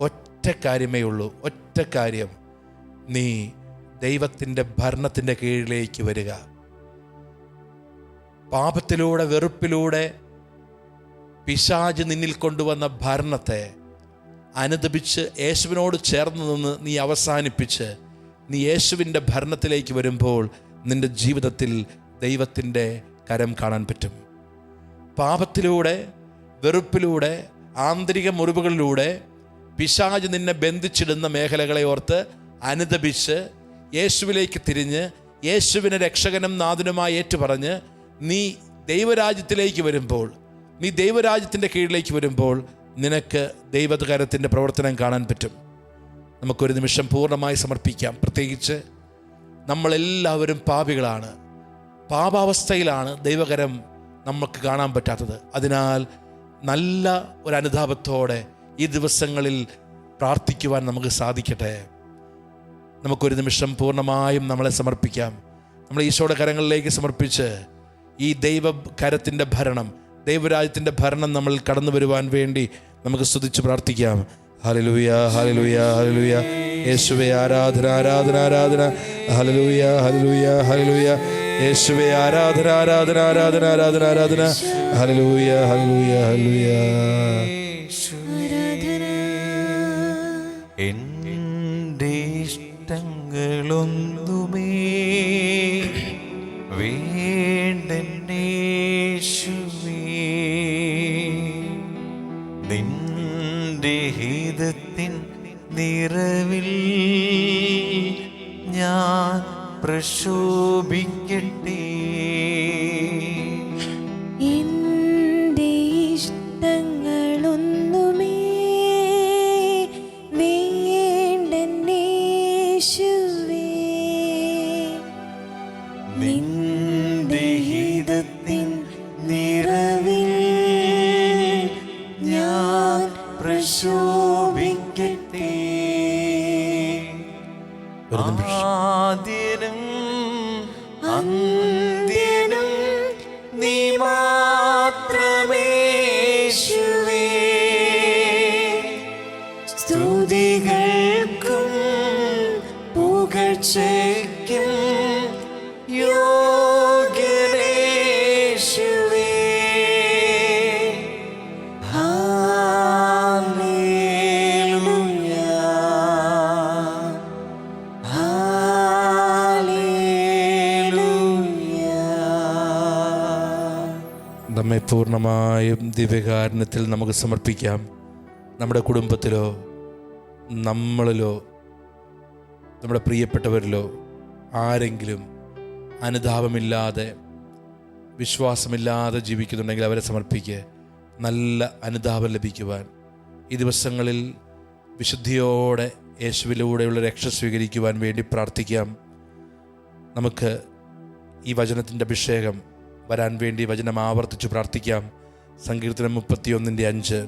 ഒറ്റ കാര്യമേ ഉള്ളൂ. ഒറ്റ കാര്യം, നീ ദൈവത്തിൻ്റെ ഭരണത്തിൻ്റെ കീഴിലേക്ക് വരിക. പാപത്തിലൂടെ, വെറുപ്പിലൂടെ പിശാച് നിന്നിൽ കൊണ്ടുവന്ന ഭരണത്തെ അനുദപിച്ച് യേശുവിനോട് ചേർന്ന് നിന്ന് നീ അവസാനിപ്പിച്ച് നീ യേശുവിൻ്റെ ഭരണത്തിലേക്ക് വരുമ്പോൾ നിൻ്റെ ജീവിതത്തിൽ ദൈവത്തിൻ്റെ കരം കാണാൻ പറ്റും. പാപത്തിലൂടെ, വെറുപ്പിലൂടെ, ആന്തരിക മുറിവുകളിലൂടെ പിശാച് നിന്നെ ബന്ധിച്ചിടുന്ന മേഖലകളെ ഓർത്ത് അനുദപിച്ച് യേശുവിലേക്ക് തിരിഞ്ഞ് യേശുവിനെ രക്ഷകനും നാഥനുമായി ഏറ്റുപറഞ്ഞ് നീ ദൈവരാജ്യത്തിലേക്ക് വരുമ്പോൾ, നീ ദൈവരാജ്യത്തിൻ്റെ കീഴിലേക്ക് വരുമ്പോൾ നിനക്ക് ദൈവകരത്തിൻ്റെ പ്രവർത്തനം കാണാൻ പറ്റും. നമുക്കൊരു നിമിഷം പൂർണ്ണമായി സമർപ്പിക്കാം. പ്രത്യേകിച്ച് നമ്മളെല്ലാവരും പാപികളാണ്, പാപാവസ്ഥയിലാണ് ദൈവകരം നമുക്ക് കാണാൻ പറ്റാത്തത്. അതിനാൽ നല്ല ഒരു അനുതാപത്തോടെ ഈ ദിവസങ്ങളിൽ പ്രാർത്ഥിക്കുവാൻ നമുക്ക് സാധിക്കട്ടെ. നമുക്കൊരു നിമിഷം പൂർണ്ണമായും നമ്മളെ സമർപ്പിക്കാം. നമ്മൾ ഈശോയുടെ കരങ്ങളിലേക്ക് സമർപ്പിച്ച് ഈ ദൈവകരത്തിൻ്റെ ഭരണം, ദൈവരാജ്യത്തിൻ്റെ ഭരണം നമ്മൾ കടന്നു വരുവാൻ വേണ്ടി നമുക്ക് സ്തുതിച്ച് പ്രാർത്ഥിക്കാം. Hallelujah, hallelujah, hallelujah. യേശുവേ ആരാധന, ആരാധന, ആരാധന. Hallelujah, hallelujah, hallelujah. യേശുവേ ആരാധന, ആരാധന, ആരാധന, ആരാധന, ആരാധന. Hallelujah, hallelujah, hallelujah. എൻ്റെ ഇഷ്ടങ്ങളൊന്നുമേ വേണ്ടന്നേശുവേ, നിന്റെ ഹിതത്തിൻ നിറവിൽ ഞാൻ പ്രശോഭിക്കട്ടെ. എന്റെ ഇഷ്ടങ്ങളൊന്നുമേ വേണ്ടന്നേശുവേ, നിന്റെ ഹിതത്തിൻ നിറവിൽ ഞാൻ പ്രശോഭിക്കട്ടെ. ആദ്യനും അന്ത്യനും നീ മാത്രമേശുവേ, സ്തുതികൾക്കും പുകഴ്ചയ്ക്കും യോഗ്യനേശുവേ. Hallelujah, hallelujah. നമ്മെ പൂർണ്ണമായും ദിവ്യകാരുണ്യത്തിൽ നമുക്ക് സമർപ്പിക്കാം. നമ്മുടെ കുടുംബത്തിലോ നമ്മളിലോ നമ്മുടെ പ്രിയപ്പെട്ടവരിലോ ആരെങ്കിലും അനുതാപമില്ലാതെ വിശ്വാസമില്ലാതെ ജീവിക്കുന്നുണ്ടെങ്കിൽ അവരെ സമർപ്പിക്കുക. നല്ല അനുതാപം ലഭിക്കുവാൻ ഈ ദിവസങ്ങളിൽ വിശുദ്ധിയോടെ യേശുവിലൂടെയുള്ള രക്ഷ സ്വീകരിക്കുവാൻ വേണ്ടി പ്രാർത്ഥിക്കാം. നമുക്ക് ഈ വചനത്തിൻ്റെ അഭിഷേകം വരാൻ വേണ്ടി വചനം ആവർത്തിച്ച് പ്രാർത്ഥിക്കാം. സങ്കീർത്തനം 31:5.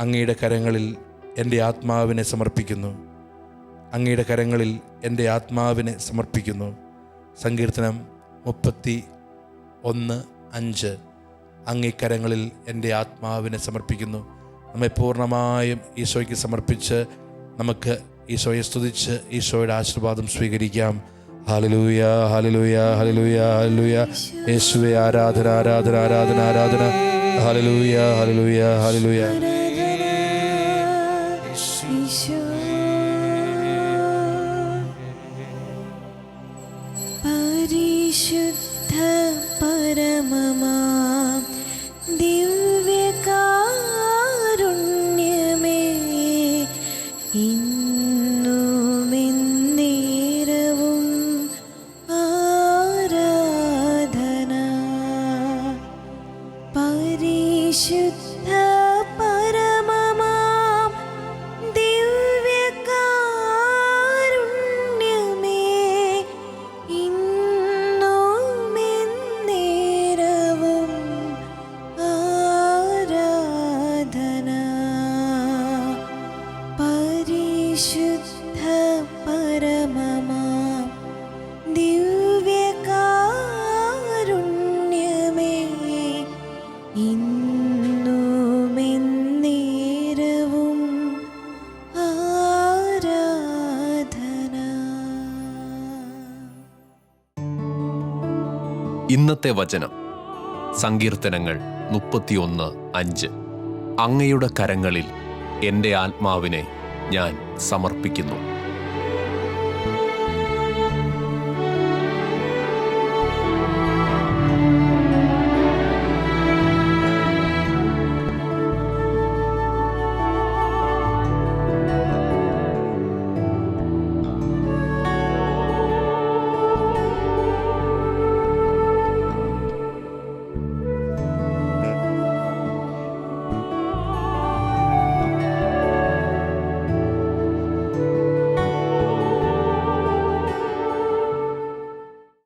അങ്ങയുടെ കരങ്ങളിൽ എൻ്റെ ആത്മാവിനെ സമർപ്പിക്കുന്നു, അങ്ങയുടെ കരങ്ങളിൽ എൻ്റെ ആത്മാവിനെ സമർപ്പിക്കുന്നു. സങ്കീർത്തനം 31:5. അങ്ങേ കരങ്ങളിൽ എൻ്റെ ആത്മാവിനെ സമർപ്പിക്കുന്നു. നമ്മെ പൂർണ്ണമായും ഈശോയ്ക്ക് സമർപ്പിച്ച് നമുക്ക് ഈശോയെ സ്തുതിച്ച് ഈശോയുടെ ആശീർവാദം സ്വീകരിക്കാം. Hallelujah, hallelujah, hallelujah, hallelujah. യേശുവേ ആരാധന, ആരാധന, ആരാധന, ആരാധന. Hallelujah, hallelujah, hallelujah. ഈശോ പരിശുദ്ധ പരമമാം ദിവ്യകാരുണ്യമേ, ഇന്നും എന്നേരവും ആരാധന. പരിശുദ്ധ പരമമാം ദിവ്യകാരുണ്യമേ, ഇന്നും എന്നേരവും ആരാധന. പരിശുദ്ധ പരമമാം ദിവ്യകാരുണ്യമേ, ഇന്നും എന്നേരവും ആരാധന. ഇന്നത്തെ വചനം സങ്കീർത്തനങ്ങൾ 31:5. അങ്ങയുടെ കരങ്ങളിൽ എൻ്റെ ആത്മാവിനെ ഞാൻ സമർപ്പിക്കുന്നു.